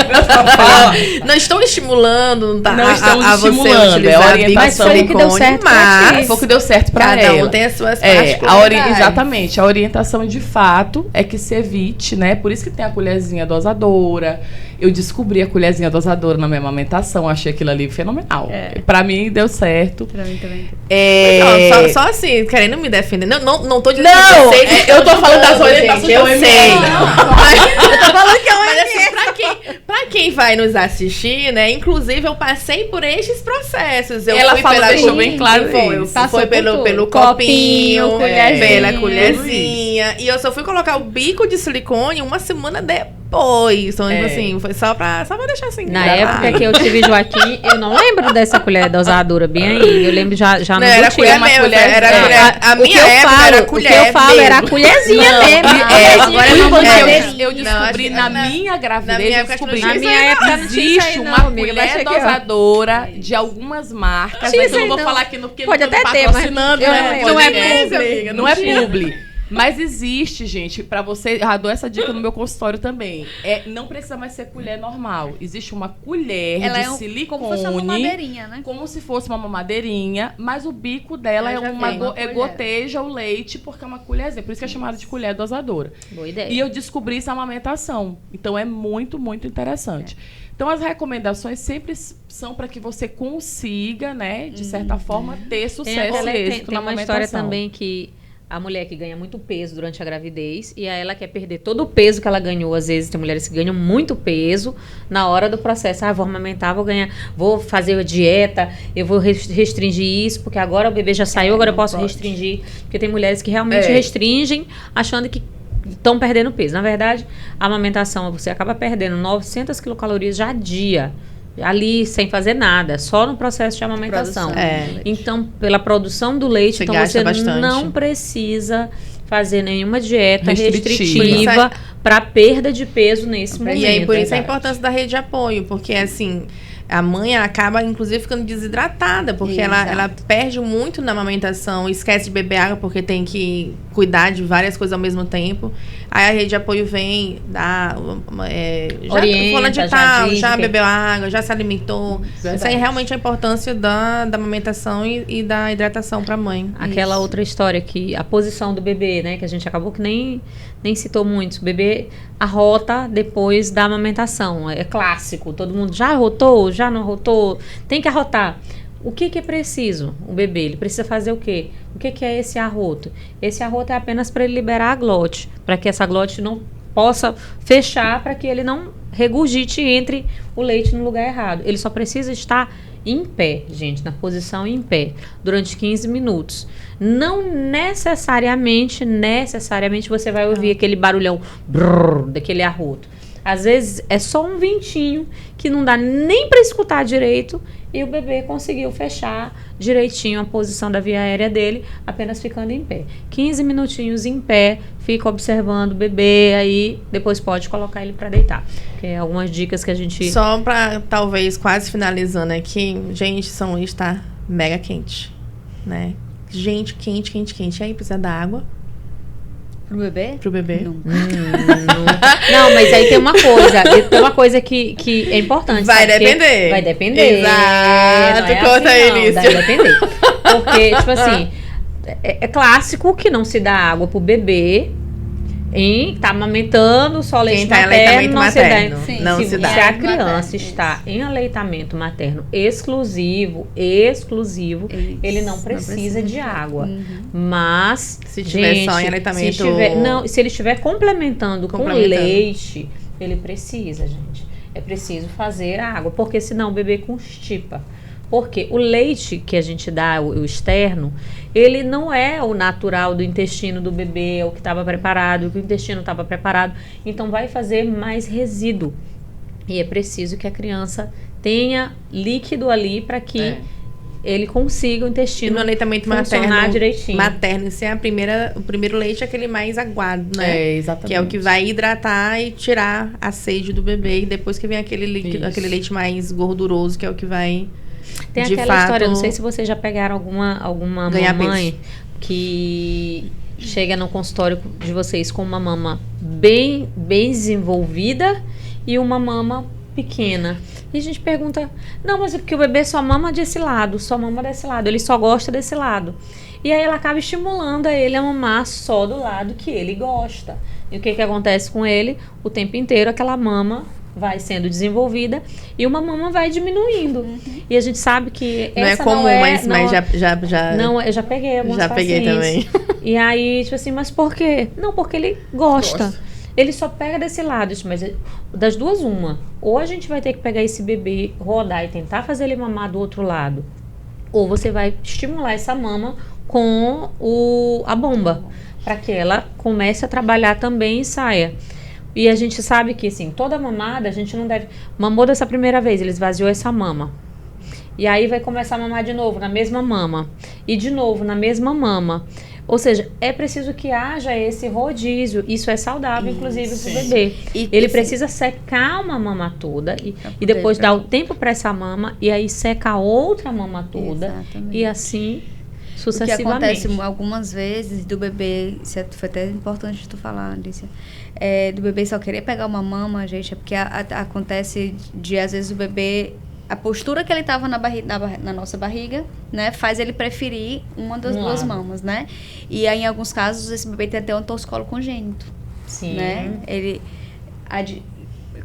não estou estimulando a você utilizar bico, mas foi que deu certo mas foi que deu certo para ela. Cada um tem as suas particularidades. Exatamente. A orientação, de fato, é que se evite, né? Por isso que tem a colherzinha dosadora. Eu descobri a colherzinha dosadora na minha amamentação. Achei aquilo ali fenomenal. Pra mim, deu certo. Pra mim também. Só assim, querendo me defender. Não tô dizendo que vocês. Eu tô falando das orientações eu sei. Eu tô falando que é uma pra quem vai nos assistir, né? Inclusive, eu passei por estes processos. Ela deixou bem claro isso. Foi pelo copinho, pela colherzinha. E eu só fui colocar o bico de silicone uma semana depois. Então, tipo assim, foi só pra deixar assim. Na época que eu tive Joaquim, eu não lembro dessa colher dosadora bem aí. Eu lembro já não no era colher uma mesmo, colher. Era colher. A minha época era colher. O que eu falo era a colherzinha mesmo. Agora é uma madeirinha. Eu descobri na minha gravidez, na minha época não existe uma colher dosadora de algumas marcas. Eu não vou falar aqui no que pode até ter, mas não é publi. Mas existe, gente, pra você... Eu dou essa dica no meu consultório também. Não precisa mais ser colher normal. Existe uma colher de silicone. Como se fosse uma mamadeirinha, né? Como se fosse uma mamadeirinha, mas o bico dela goteja o leite, porque é uma colherzinha. Por isso que é chamada de colher dosadora. Boa ideia. E eu descobri isso na amamentação. Então, é muito, muito interessante. Então, as recomendações sempre são para que você consiga, né, de certa forma, ter sucesso e êxito na amamentação. Tem uma história também que a mulher que ganha muito peso durante a gravidez e aí ela quer perder todo o peso que ela ganhou. Às vezes tem mulheres que ganham muito peso na hora do processo. Vou amamentar, vou fazer a dieta, eu vou restringir isso, porque agora o bebê já saiu, agora eu posso restringir. Porque tem mulheres que realmente restringem, achando que estão perdendo peso. Na verdade, a amamentação, você acaba perdendo 900 quilocalorias já a dia. Ali, sem fazer nada, só no processo de amamentação. Então, pela produção do leite, então você não precisa fazer nenhuma dieta restritiva para perda de peso nesse momento. E aí, por isso a importância da rede de apoio, porque assim, a mãe acaba, inclusive, ficando desidratada, porque ela perde muito na amamentação, esquece de beber água, porque tem que cuidar de várias coisas ao mesmo tempo. Aí a rede de apoio vem, já bebeu água, já se alimentou. Verdade. Isso aí realmente é a importância da amamentação e da hidratação para a mãe. Aquela outra história que a posição do bebê, né, que a gente acabou que nem citou muito. O bebê arrota depois da amamentação. É clássico. Todo mundo já arrotou, já não arrotou. Tem que arrotar. O que é preciso? O bebê, ele precisa fazer o quê? O que é esse arroto? Esse arroto é apenas para ele liberar a glote, para que essa glote não possa fechar, para que ele não regurgite e entre o leite no lugar errado. Ele só precisa estar em pé, gente, na posição em pé, durante 15 minutos. Não necessariamente você vai ouvir aquele barulhão brrr, daquele arroto. Às vezes é só um ventinho que não dá nem para escutar direito e o bebê conseguiu fechar direitinho a posição da via aérea dele, apenas ficando em pé. 15 minutinhos em pé, fica observando o bebê, aí depois pode colocar ele para deitar. Que é algumas dicas que a gente... Só para, talvez, quase finalizando aqui, gente, São Luís está mega quente, né? Gente, quente. E aí precisa da água. Pro bebê? Pro bebê? Não. Não, mas aí tem uma coisa que é importante. Vai sabe? depender. Vai depender. Exato, Não é conta aí, não, Lícia. vai depender. Porque, tipo assim, é clássico que não se dá água pro bebê tá amamentando, só leite Quem tá em materno, aleitamento não materno, se dá. não se, se dá. Se a Aleitamento criança materno, está em aleitamento materno exclusivo, ele não precisa de água. Mas, Se tiver só em aleitamento... se ele estiver complementando com Complementando. leite, ele precisa, gente. É preciso fazer a água, porque senão o bebê constipa. Porque o leite que a gente dá, o externo, ele não é o natural do intestino do bebê, o que estava preparado, o que o intestino estava preparado. Então, vai fazer mais resíduo. E é preciso que a criança tenha líquido ali para que ele consiga o E intestino no aleitamento funcionar materno, direitinho. materno, esse é o primeiro leite é aquele mais aguado, né? É, exatamente. Que é o que vai hidratar e tirar a sede do bebê. E depois que vem aquele líquido, Isso. aquele leite mais gorduroso, que é o que vai... Tem de aquela fato, história, não sei se vocês já pegaram alguma ganhar mamãe que chega no consultório de vocês com uma mama bem desenvolvida e uma mama pequena. E a gente pergunta, não, mas é porque o bebê só mama desse lado, ele só gosta desse lado. E aí ela acaba estimulando ele a mamar só do lado que ele gosta. E o que acontece com ele? O tempo inteiro aquela mama vai sendo desenvolvida e uma mama vai diminuindo. E a gente sabe que Não essa é comum, não é, mas não, já... não, eu já peguei alguns Já peguei pacientes. também. E aí, tipo assim, mas por quê? Não, porque ele gosta. Ele só pega desse lado, mas das duas uma. Ou a gente vai ter que pegar esse bebê, rodar e tentar fazer ele mamar do outro lado. Ou você vai estimular essa mama com a bomba, para que ela comece a trabalhar também e saia. E a gente sabe que, assim, toda mamada, a gente não deve... Mamou dessa primeira vez, ele esvaziou essa mama. E aí vai começar a mamar de novo, na mesma mama. E de novo, na mesma mama. Ou seja, é preciso que haja esse rodízio. Isso é saudável, inclusive, para o bebê. Ele precisa secar uma mama toda e depois dar o tempo para essa mama e aí seca a outra mama toda. Exatamente. E assim, O que sucessivamente. acontece algumas vezes do bebê, isso foi até importante tu falar, Alicia, do bebê só querer pegar uma mama, gente, é porque acontece de, às vezes, o bebê, a postura que ele tava na nossa barriga, né, faz ele preferir uma das duas mamas, né? E aí, em alguns casos, esse bebê tem até um torcicolo congênito. Sim. Né?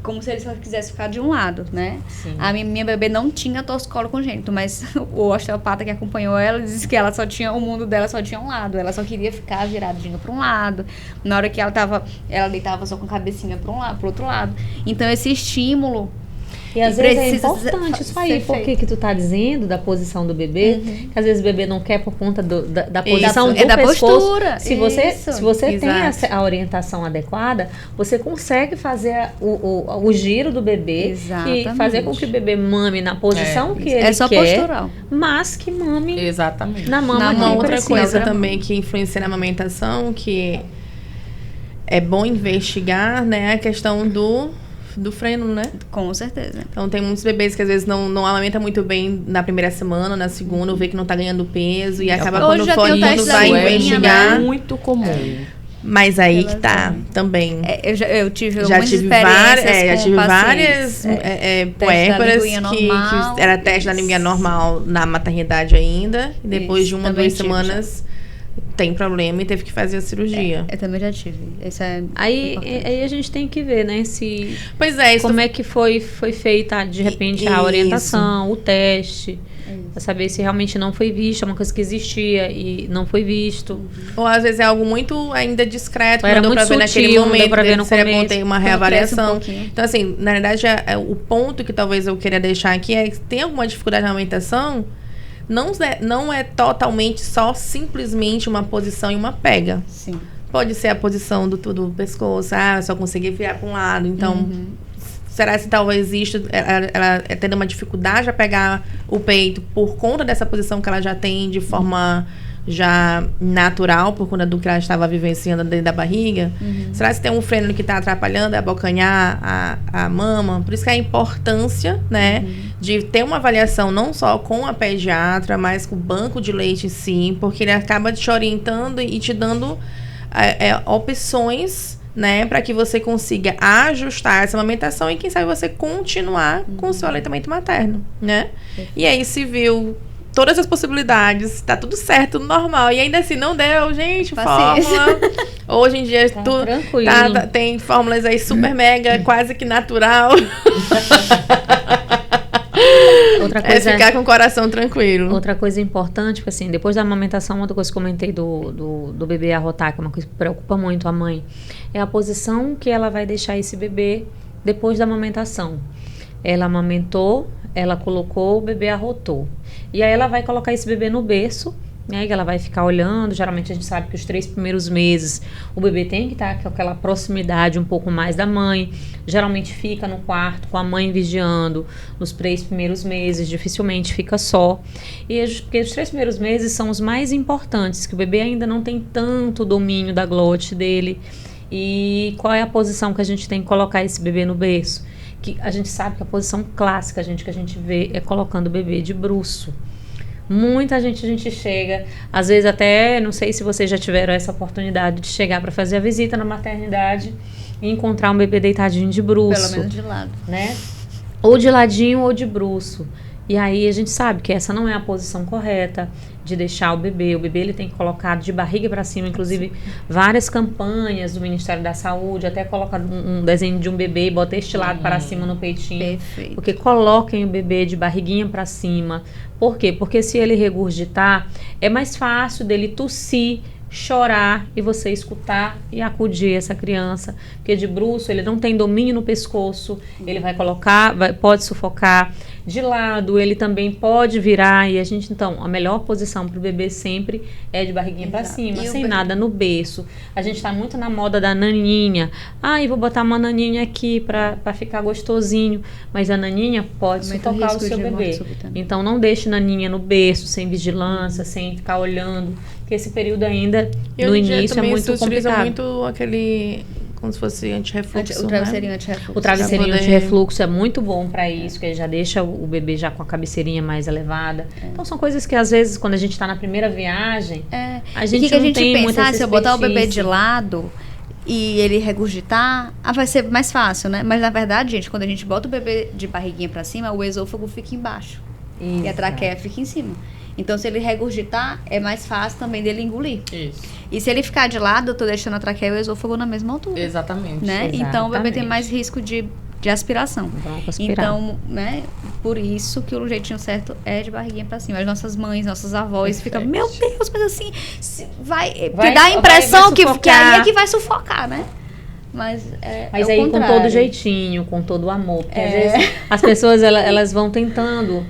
Como se ele só quisesse ficar de um lado, né? Sim. A minha bebê não tinha torcicolo congênito, mas o osteopata que acompanhou ela disse que ela só tinha, o mundo dela só tinha um lado, ela só queria ficar viradinha para um lado. Na hora que ela deitava só com a cabecinha para um lado, pro outro lado. Então esse estímulo E às vezes é precisa importante isso aí, ser porque feito. que tu tá dizendo da posição do bebê, que às vezes o bebê não quer por conta da posição do da pescoço. postura. Se você tem Exato. a orientação adequada, você consegue fazer o giro do bebê Exatamente. e fazer com que o bebê mame na posição que ele É só quer, postural. mas que mame Exatamente. na mama Na que Uma mão, outra precisa. coisa outra também que influencia na amamentação, que é bom investigar, né, a questão do freno, né? Com certeza. Então tem muitos bebês que às vezes não amamentam muito bem na primeira semana, na segunda, ou vê que não tá ganhando peso e acaba Hoje quando já for tem o teste indo da vai linguinha, investigar. né? Muito comum. Mas aí que tá, também. Eu tive Já algumas tive experiências várias puérperas linguinha normal. que era teste da linguinha normal na maternidade ainda. E depois Isso, de uma, também 2 tive semanas tem problema e teve que fazer a cirurgia. Eu também já tive. Isso é Aí importante. a gente tem que ver, né, se Pois é, isso como é que foi feita, de repente, Isso. a orientação, o teste, para saber se realmente não foi visto, é uma coisa que existia e não foi visto. Ou às vezes é algo muito ainda discreto, Era não deu pra muito ver naquele sutil, não deu momento, pra ver no seria bom começo. ter uma Quando cresce um reavaliação. pouquinho. Então, assim, na verdade, o ponto que talvez eu queria deixar aqui é que tem alguma dificuldade na amamentação, não é totalmente só simplesmente uma posição e uma pega. Sim. Pode ser a posição do pescoço, eu só consegui virar para um lado. Então, será que talvez ela tendo uma dificuldade a pegar o peito por conta dessa posição que ela já tem de forma já natural, por conta do que ela estava vivenciando dentro da barriga? Será que tem um freno que está atrapalhando, abocanhar a mama? Por isso que a importância, né, de ter uma avaliação não só com a pediatra, mas com o banco de leite em si, porque ele acaba te orientando e te dando opções, né, para que você consiga ajustar essa amamentação e quem sabe você continuar com o seu aleitamento materno, né? E aí se viu todas as possibilidades, tá tudo certo, tudo normal, e ainda assim não deu, gente, fórmula. Hoje em dia tranquilo. Tem fórmulas aí super mega, quase que natural. Outra coisa ficar com o coração tranquilo. Outra coisa importante, porque assim, depois da amamentação, outra coisa que eu comentei do bebê arrotar, que é uma coisa que preocupa muito a mãe, é a posição que ela vai deixar esse bebê depois da amamentação. Ela amamentou, ela colocou, o bebê arrotou. E aí ela vai colocar esse bebê no berço, né, que ela vai ficar olhando. Geralmente a gente sabe que os 3 primeiros meses o bebê tem que estar com aquela proximidade um pouco mais da mãe. Geralmente fica no quarto com a mãe vigiando nos 3 primeiros meses, dificilmente fica só. Porque os 3 primeiros meses são os mais importantes, que o bebê ainda não tem tanto domínio da glote dele. E qual é a posição que a gente tem que colocar esse bebê no berço? Que a gente sabe que a posição clássica que a gente vê é colocando o bebê de bruço. Muita gente, a gente chega, às vezes até, não sei se vocês já tiveram essa oportunidade de chegar para fazer a visita na maternidade e encontrar um bebê deitadinho de bruço. Pelo menos de lado. Né? Ou de ladinho ou de bruço. E aí a gente sabe que essa não é a posição correta de deixar o bebê. O bebê ele tem que colocar de barriga para cima, inclusive várias campanhas do Ministério da Saúde, até colocar um desenho de um bebê e bota este lado para cima no peitinho. Perfeito. Porque coloquem o bebê de barriguinha para cima. Por quê? Porque se ele regurgitar, é mais fácil dele tossir, chorar e você escutar e acudir essa criança, porque de bruço ele não tem domínio no pescoço, ele vai colocar, pode sufocar. De lado ele também pode virar, e a gente, então, a melhor posição para o bebê sempre é de barriguinha para cima, sem nada no berço. A gente está muito na moda da naninha. Eu vou botar uma naninha aqui para ficar gostosinho, mas a naninha pode sufocar o seu bebê. Então não deixe naninha no berço, sem vigilância, sem ficar olhando, porque esse período ainda, no início, é muito complicado. Muito aquele, como se fosse antirrefluxo, o travesseirinho antirrefluxo. O travesseirinho antirrefluxo é muito bom para isso, que ele já deixa o bebê já com a cabeceirinha mais elevada. Então são coisas que às vezes quando a gente está na primeira viagem, a gente não tem muita expertise. Se eu botar o bebê de lado e ele regurgitar, vai ser mais fácil, né? Mas na verdade, gente, quando a gente bota o bebê de barriguinha para cima, o esôfago fica embaixo. Isso. E a traqueia fica em cima. Então, se ele regurgitar, é mais fácil também dele engolir. Isso. E se ele ficar de lado, eu tô deixando a traqueia e o esôfago na mesma altura. Exatamente. Né? Então, o bebê tem mais risco de aspiração. Então, né, por isso que o jeitinho certo é de barriguinha pra cima. As nossas mães, nossas avós ficam, meu Deus, mas assim, vai dá a impressão que aí é que vai sufocar, né? Mas aí com todo jeitinho, com todo o amor. Porque às vezes as pessoas elas vão tentando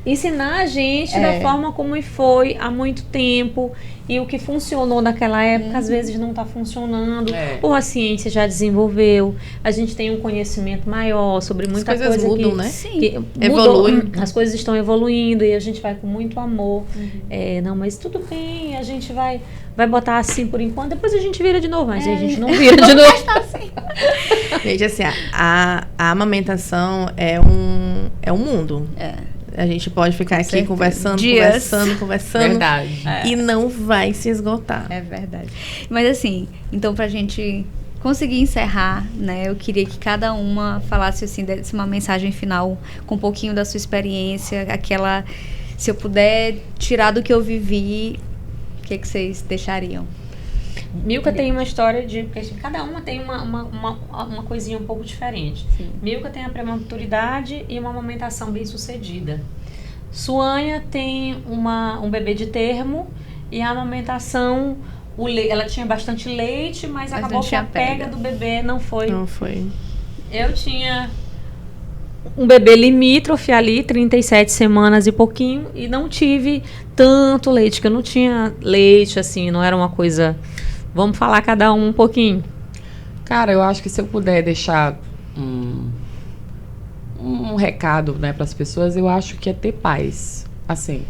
ensinar a gente da forma como foi há muito tempo, e o que funcionou naquela época às vezes não está funcionando, ou a ciência já desenvolveu, a gente tem um conhecimento maior sobre muita coisa. As coisas mudam, né? Que evoluem. As coisas estão evoluindo e a gente vai com muito amor. Não, mas tudo bem, a gente vai botar assim por enquanto, depois a gente vira de novo, mas a gente não vira de novo. Gente, assim, a amamentação é um mundo. A gente pode ficar aqui conversando. Verdade. E não vai se esgotar. É verdade. Mas assim, então pra gente conseguir encerrar, né, eu queria que cada uma falasse assim, desse uma mensagem final com um pouquinho da sua experiência, aquela, se eu puder tirar do que eu vivi, o que vocês deixariam? Milka tem uma história porque cada uma tem uma coisinha um pouco diferente. Sim. Milka tem a prematuridade e uma amamentação bem sucedida. Suanha tem um bebê de termo e a amamentação, ela tinha bastante leite, mas acabou que a pega do bebê não foi. Eu tinha um bebê limítrofe ali, 37 semanas e pouquinho, e não tive tanto leite, que eu não tinha leite, assim, não era uma coisa... Vamos falar cada um pouquinho. Cara, eu acho que se eu puder deixar um recado, né, para as pessoas, eu acho que é ter paz. Assim,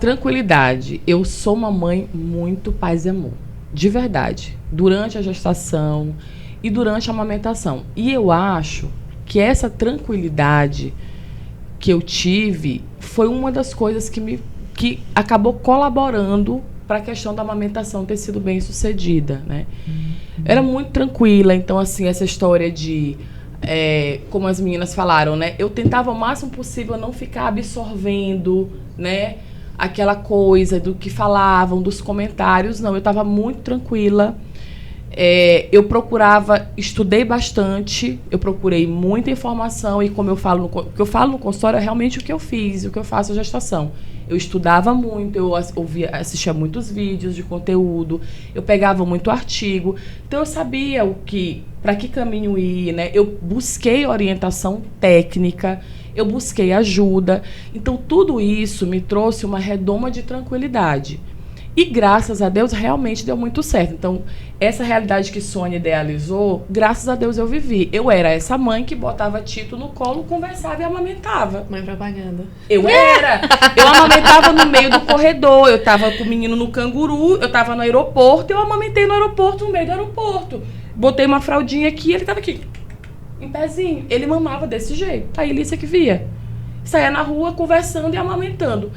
tranquilidade. Eu sou uma mãe muito paz e amor. De verdade. Durante a gestação e durante a amamentação. E eu acho que essa tranquilidade que eu tive foi uma das coisas que acabou colaborando para a questão da amamentação ter sido bem sucedida, né? Era muito tranquila, então assim, essa história de como as meninas falaram, né? Eu tentava o máximo possível não ficar absorvendo, né? Aquela coisa do que falavam, dos comentários. Não, eu estava muito tranquila. Eu estudei bastante, eu procurei muita informação e como o que eu falo no consultório é realmente o que eu fiz, o que eu faço na gestação. Eu estudava muito, eu assistia muitos vídeos de conteúdo, eu pegava muito artigo, então eu sabia para que caminho ir, né? Eu busquei orientação técnica, eu busquei ajuda, então tudo isso me trouxe uma redoma de tranquilidade. E graças a Deus realmente deu muito certo. Então, essa realidade que Sônia idealizou, graças a Deus eu eu era essa mãe que botava Tito no colo, conversava e amamentava. Mãe propaganda. Eu amamentava no meio do corredor, eu tava com o menino no canguru, eu tava no aeroporto, eu amamentei no aeroporto, no meio do aeroporto. Botei uma fraldinha aqui, ele tava aqui, em pezinho. Ele mamava desse jeito. A Elícia que via. Saía na rua conversando e amamentando.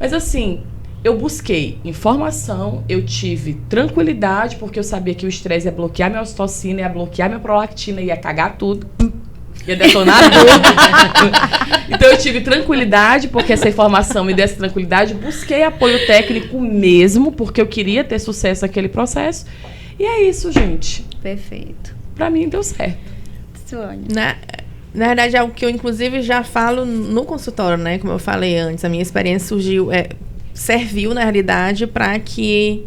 Mas assim, eu busquei informação, eu tive tranquilidade, porque eu sabia que o estresse ia bloquear minha ocitocina, ia bloquear minha prolactina, ia cagar tudo, ia detonar tudo. Então eu tive tranquilidade, porque essa informação me deu essa tranquilidade. Busquei apoio técnico mesmo, porque eu queria ter sucesso naquele processo. E é isso, gente. Perfeito. Pra mim deu certo. Sônia. Na verdade, é o que eu, inclusive, já falo no consultório, né? Como eu falei antes, a minha experiência serviu, na realidade, para que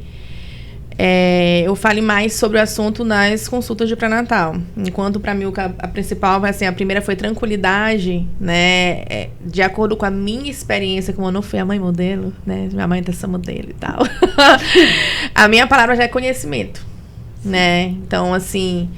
eu fale mais sobre o assunto nas consultas de pré-natal. Enquanto, para mim, a principal, assim, a primeira foi tranquilidade, né? De acordo com a minha experiência, como eu não fui a mãe modelo, né? Minha mãe tá essa modelo e tal. A minha palavra já é conhecimento, né? Então, assim,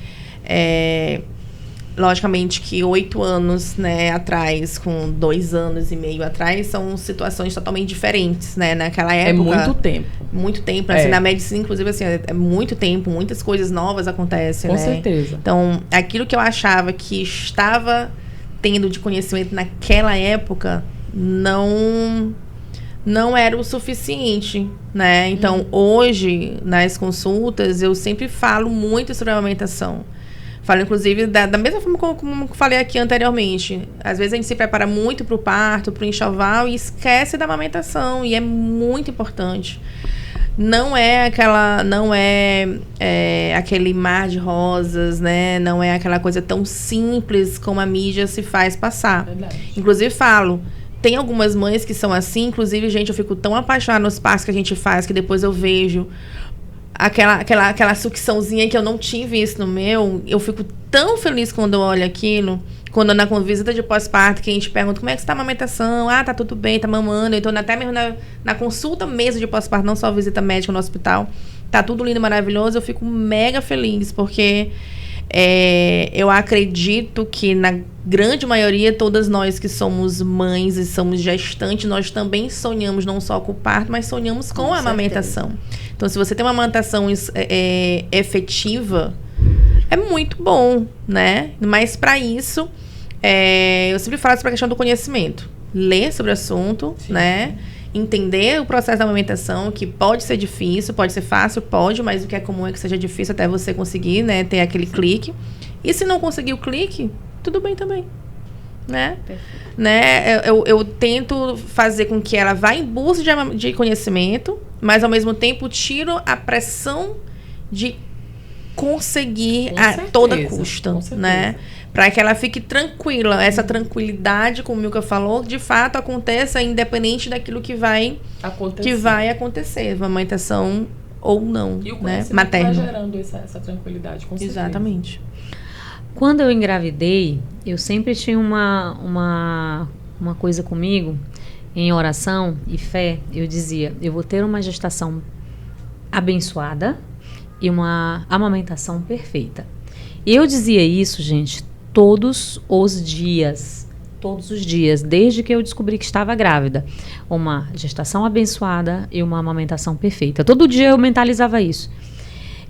logicamente que 8 anos, né, atrás, com 2 anos e meio atrás, são situações totalmente diferentes, né? Naquela época... É muito tempo. Muito tempo. Assim, na medicina, inclusive, assim, é muito tempo. Muitas coisas novas acontecem, Com né? certeza. Então, aquilo que eu achava que estava tendo de conhecimento naquela época, não era o suficiente, né? Então, hoje, nas consultas, eu sempre falo muito sobre a amamentação. Falo, inclusive, da mesma forma como falei aqui anteriormente. Às vezes a gente se prepara muito para o parto, para o enxoval e esquece da amamentação. E é muito importante. Não é aquele mar de rosas, né? Não é aquela coisa tão simples como a mídia se faz passar. Verdade. Inclusive, falo, tem algumas mães que são assim. Inclusive, gente, eu fico tão apaixonada nos partos que a gente faz que depois eu vejo aquela sucçãozinha que eu não tive isso no meu. Eu fico tão feliz quando eu olho aquilo. Quando na visita de pós-parto, que a gente pergunta como é que está a amamentação. Ah, tá tudo bem, tá mamando. Então, até mesmo na consulta mesmo de pós-parto, não só visita médica no hospital, tá tudo lindo, maravilhoso. Eu fico mega feliz, porque eu acredito que na grande maioria, todas nós que somos mães e somos gestantes, nós também sonhamos não só com o parto, mas sonhamos com a amamentação. Então, se você tem uma amamentação efetiva, é muito bom, né? Mas, para isso, eu sempre falo sobre a questão do conhecimento. Ler sobre o assunto, sim, né? Entender o processo da amamentação, que pode ser difícil, pode ser fácil, pode, mas o que é comum é que seja difícil até você conseguir, né? Ter aquele clique. E se não conseguir o clique, tudo bem também, né? Né? Eu tento fazer com que ela vá em busca de conhecimento, mas ao mesmo tempo tiro a pressão de conseguir a toda custa, né? Para que ela fique tranquila. Essa tranquilidade, como o Milka falou, de fato aconteça independente daquilo que vai acontecer, amamentação ou não, e o né? Materno. Vai gerando essa tranquilidade, com certeza. Exatamente. Quando eu engravidei, eu sempre tinha uma coisa comigo, em oração e fé. Eu dizia, eu vou ter uma gestação abençoada e uma amamentação perfeita. E eu dizia isso, gente, todos os dias, desde que eu descobri que estava grávida. Uma gestação abençoada e uma amamentação perfeita. Todo dia eu mentalizava isso.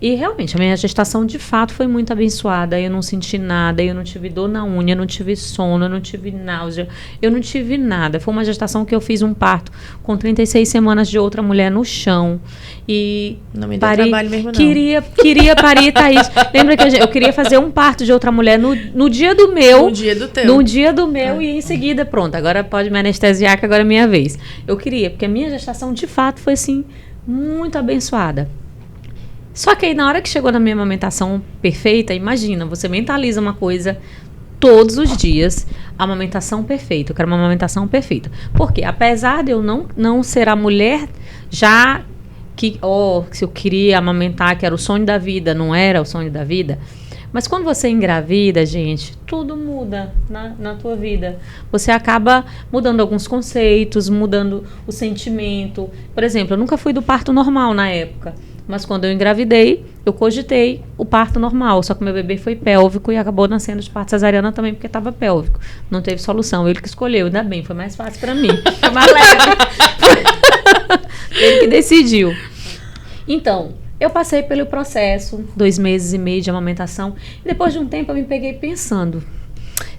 E realmente, a minha gestação de fato foi muito abençoada. Eu não senti nada, eu não tive dor na unha, eu não tive sono, eu não tive náusea, eu não tive nada. Foi uma gestação que eu fiz um parto com 36 semanas de outra mulher no chão. E não me deu trabalho mesmo, não. Queria parir, Thaís. Lembra que eu queria fazer um parto de outra mulher no dia do meu. No dia do teu. No dia do meu e em seguida, pronto, agora pode me anestesiar que agora é minha vez. Eu queria, porque a minha gestação de fato foi assim, muito abençoada. Só que aí na hora que chegou na minha amamentação perfeita, imagina, você mentaliza uma coisa todos os dias, amamentação perfeita, eu quero uma amamentação perfeita. Porque apesar de eu não ser a mulher já que se eu queria amamentar, que era o sonho da vida, não era o sonho da vida. Mas quando você engravida, gente, tudo muda na tua vida. Você acaba mudando alguns conceitos, mudando o sentimento. Por exemplo, eu nunca fui do parto normal na época. Mas quando eu engravidei, eu cogitei o parto normal. Só que meu bebê foi pélvico e acabou nascendo de parto cesariana também porque estava pélvico. Não teve solução. Ele que escolheu. Ainda bem, foi mais fácil para mim. Foi mais leve. Ele que decidiu. Então, eu passei pelo processo, 2 meses e meio de amamentação. E depois de um tempo eu me peguei pensando,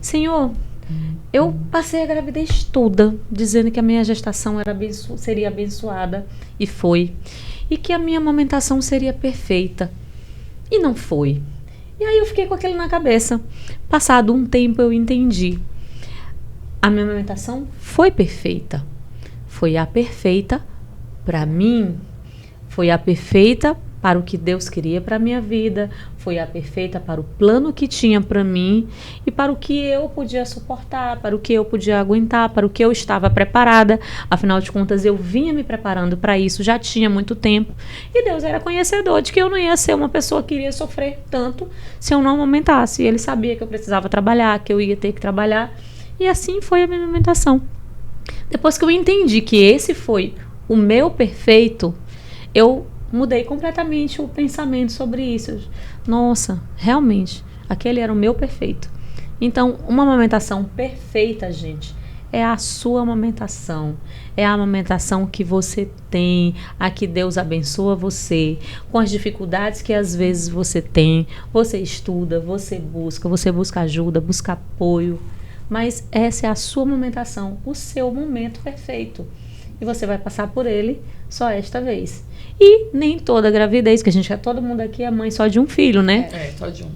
Senhor, eu passei a gravidez toda dizendo que a minha gestação seria abençoada. E foi. E que a minha amamentação seria perfeita. E não foi. E aí eu fiquei com aquilo na cabeça. Passado um tempo eu entendi. A minha amamentação foi perfeita. Foi a perfeita para mim. Foi a perfeita para o que Deus queria para a minha vida, foi a perfeita para o plano que tinha para mim e para o que eu podia suportar, para o que eu podia aguentar, para o que eu estava preparada. Afinal de contas, eu vinha me preparando para isso, já tinha muito tempo. E Deus era conhecedor de que eu não ia ser uma pessoa que iria sofrer tanto se eu não amamentasse. E Ele sabia que eu precisava trabalhar, que eu ia ter que trabalhar. E assim foi a minha amamentação. Depois que eu entendi que esse foi o meu perfeito, eu mudei completamente o pensamento sobre isso. Nossa, realmente, aquele era o meu perfeito. Então, uma amamentação perfeita, gente, é a sua amamentação. É a amamentação que você tem, a que Deus abençoa você, com as dificuldades que às vezes você tem. Você estuda, você busca ajuda, busca apoio. Mas essa é a sua amamentação, o seu momento perfeito. E você vai passar por ele só esta vez. E nem toda gravidez, que todo mundo aqui é mãe só de um filho, né? Só de um.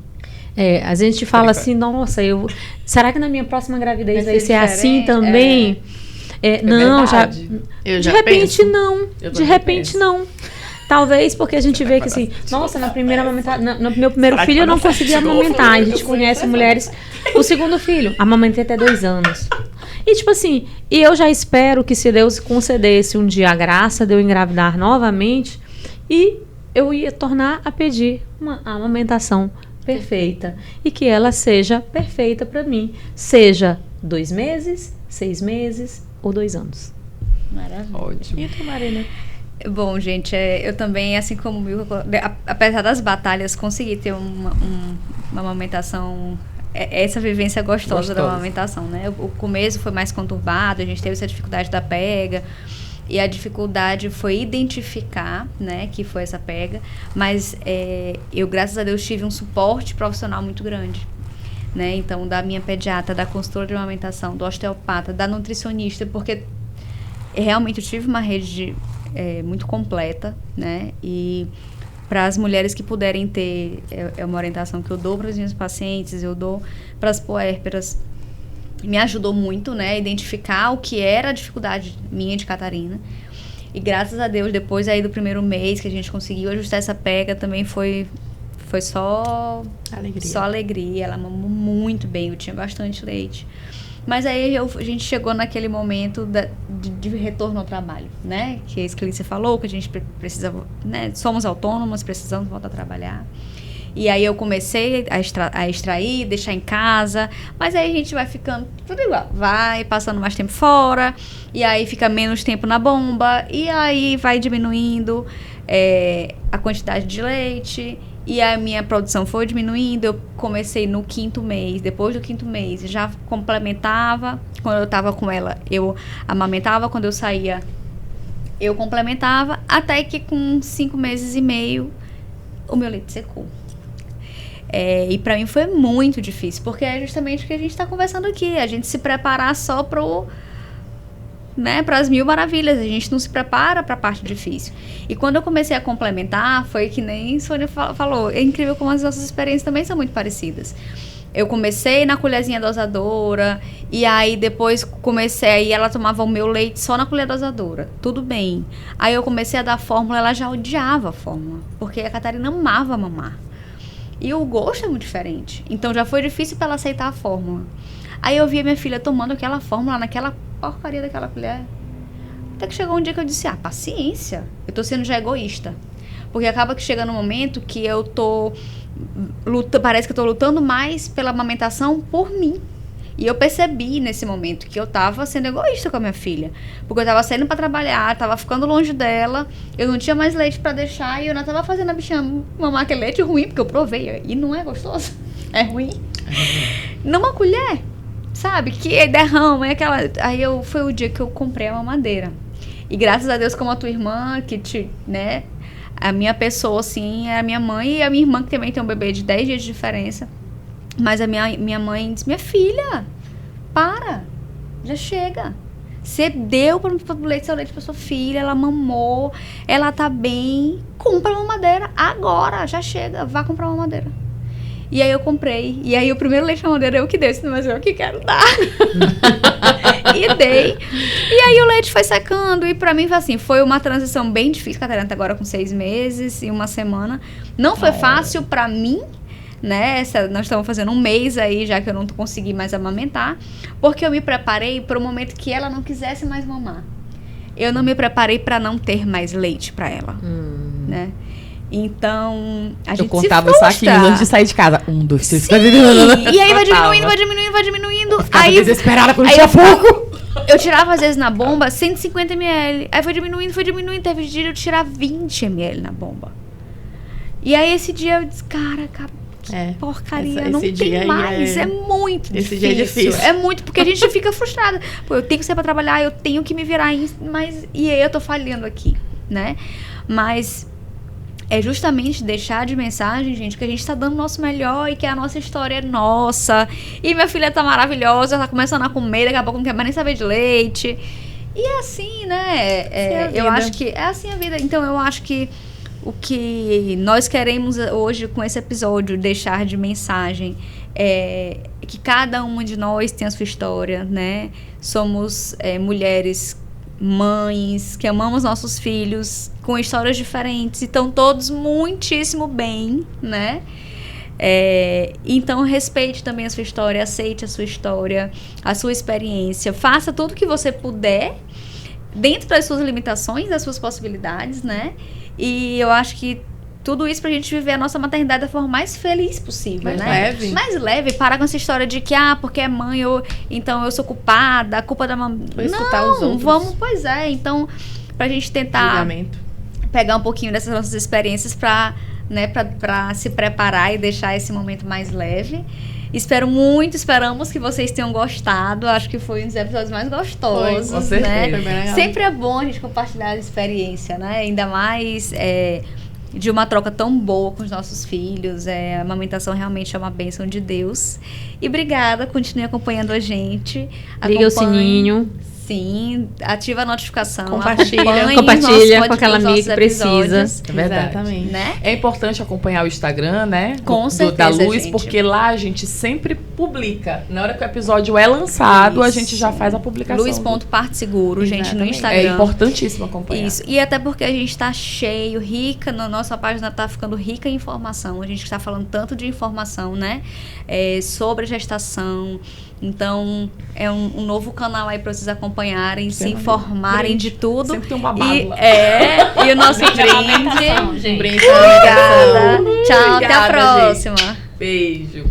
A gente fala assim, nossa, será que na minha próxima gravidez vai ser assim também? Não, de repente não. De repente não. Talvez porque a gente vê que assim, nossa, na primeira amamentação, no meu primeiro filho eu não consegui amamentar. A gente conhece mulheres, o segundo filho, amamentei até 2 anos. E tipo assim, e eu já espero que se Deus concedesse um dia a graça de eu engravidar novamente, e eu ia tornar a pedir uma amamentação perfeita. E que ela seja perfeita para mim. Seja 2 meses, 6 meses ou 2 anos. Maravilha. Ótimo. E tu, Marina? Bom, gente, eu também, assim como o Milka, apesar das batalhas, consegui ter uma amamentação, essa vivência gostosa da amamentação, né? O começo foi mais conturbado, a gente teve essa dificuldade da pega, e a dificuldade foi identificar, né, que foi essa pega, mas eu, graças a Deus, tive um suporte profissional muito grande, né? Então, da minha pediatra, da consultora de amamentação, do osteopata, da nutricionista, porque realmente eu tive uma rede muito completa, né? E para as mulheres que puderem ter uma orientação que eu dou para os meus pacientes, eu dou para as puérperas, me ajudou muito, né? A identificar o que era a dificuldade minha de Catarina. E graças a Deus, depois aí do primeiro mês que a gente conseguiu ajustar essa pega, também foi só alegria. Só alegria. Ela mamou muito bem, eu tinha bastante leite. Mas aí a gente chegou naquele momento de retorno ao trabalho, né? Que é isso que você falou, que a gente precisa, né? Somos autônomas, precisamos voltar a trabalhar. E aí eu comecei a extrair, deixar em casa, mas aí a gente vai ficando tudo igual. Vai passando mais tempo fora, e aí fica menos tempo na bomba, e aí vai diminuindo a quantidade de leite. E a minha produção foi diminuindo, eu comecei no 5º mês, depois do 5º mês, já complementava, quando eu estava com ela, eu amamentava, quando eu saía, eu complementava, até que com 5 meses e meio, o meu leite secou. E pra mim foi muito difícil, porque é justamente o que a gente tá conversando aqui, a gente se preparar só para as 1000 maravilhas, a gente não se prepara para a parte difícil. E quando eu comecei a complementar, foi que nem Sônia falou, é incrível como as nossas experiências também são muito parecidas. Eu comecei na colherzinha dosadora, e aí depois aí ela tomava o meu leite só na colher dosadora, tudo bem. Aí eu comecei a dar fórmula, ela já odiava a fórmula, porque a Catarina amava mamar. E o gosto é muito diferente, então já foi difícil para ela aceitar a fórmula. Aí eu via minha filha tomando aquela fórmula naquela porcaria daquela colher. Até que chegou um dia que eu disse, paciência, eu tô sendo já egoísta. Porque acaba que chega no momento que eu parece que eu tô lutando mais pela amamentação por mim. E eu percebi nesse momento que eu tava sendo egoísta com a minha filha. Porque eu tava saindo pra trabalhar, tava ficando longe dela, eu não tinha mais leite pra deixar e eu não tava fazendo a bichinha mamar aquele leite ruim, porque eu provei. E não é gostoso, é ruim. Numa colher, sabe? Que derrama, Aí foi o dia que eu comprei a mamadeira. E graças a Deus, como a tua irmã, a minha pessoa, assim, é a minha mãe e a minha irmã, que também tem um bebê de 10 dias de diferença. Mas a minha mãe disse, minha filha, já chega. Você deu seu leite pra sua filha, ela mamou, ela tá bem, compra uma mamadeira agora, já chega, vá comprar uma mamadeira. E aí eu comprei, e aí o primeiro leite de mamadeira eu que dei, mas eu que quero dar. E dei. E aí o leite foi secando, e pra mim foi assim, foi uma transição bem difícil. A Catarina tá agora com 6 meses e 1 semana. Não foi fácil pra mim, né? Nós estamos fazendo 1 mês aí, já que eu não consegui mais amamentar, porque eu me preparei para o momento que ela não quisesse mais mamar. Eu não me preparei para não ter mais leite para ela, né? Então, a gente contava os saquinhos antes de sair de casa. 1, 2, 3, 4. E aí vai diminuindo. Eu ficava desesperada quando tinha pouco. Eu tirava, às vezes, na bomba, 150 ml. Aí foi diminuindo. Teve dia de eu tirar 20 ml na bomba. E aí, esse dia, eu disse, cara, porcaria, não tem mais. É muito difícil. Esse dia é difícil. É muito, porque a gente fica frustrada. Pô, eu tenho que sair pra trabalhar, eu tenho que me virar, e aí eu tô falhando aqui, né? Mas é justamente deixar de mensagem, gente, que a gente tá dando o nosso melhor e que a nossa história é nossa. E minha filha tá maravilhosa, ela tá começando a comer, daqui a pouco não quer mais nem saber de leite. E é assim, né? Eu acho que é assim a vida. Então, eu acho que o que nós queremos hoje com esse episódio deixar de mensagem é que cada uma de nós tem a sua história, né? Somos mulheres, mães, que amamos nossos filhos com histórias diferentes e estão todos muitíssimo bem, né? Então respeite também a sua história, aceite a sua história, a sua experiência, faça tudo o que você puder dentro das suas limitações, das suas possibilidades, né? E eu acho que tudo isso pra gente viver a nossa maternidade da forma mais feliz possível, mais leve, parar com essa história de que, porque é mãe, então eu sou culpada, a culpa da mamãe. Não, vamos, então, pra gente tentar pegar um pouquinho dessas nossas experiências pra se preparar e deixar esse momento mais leve. Esperamos que vocês tenham gostado. Acho que foi um dos episódios mais gostosos, com certeza, né? foi bem legal. Sempre é bom a gente compartilhar a experiência, né? Ainda mais de uma troca tão boa com os nossos filhos. A amamentação realmente é uma bênção de Deus. E obrigada, continue acompanhando a gente. Liga o sininho. Sim, ativa a notificação. Compartilha com aquela amiga que precisa. É verdade. Exatamente. Né? É importante acompanhar o Instagram, né? Com certeza, da Luz, gente. Porque lá a gente sempre publica. Na hora que o episódio é lançado, a gente já faz a publicação. Luz.partoseguro, gente, no Instagram. É importantíssimo acompanhar. Isso. E até porque a gente tá cheio, rica, nossa página tá ficando rica em informação. A gente tá falando tanto de informação, né? Sobre a gestação. Então, é um novo canal aí pra vocês acompanharem, se informarem de tudo. Sempre tem um babado lá. E o nosso brinde. Gente. Obrigada. Tchau, até a próxima. Gente. Beijo.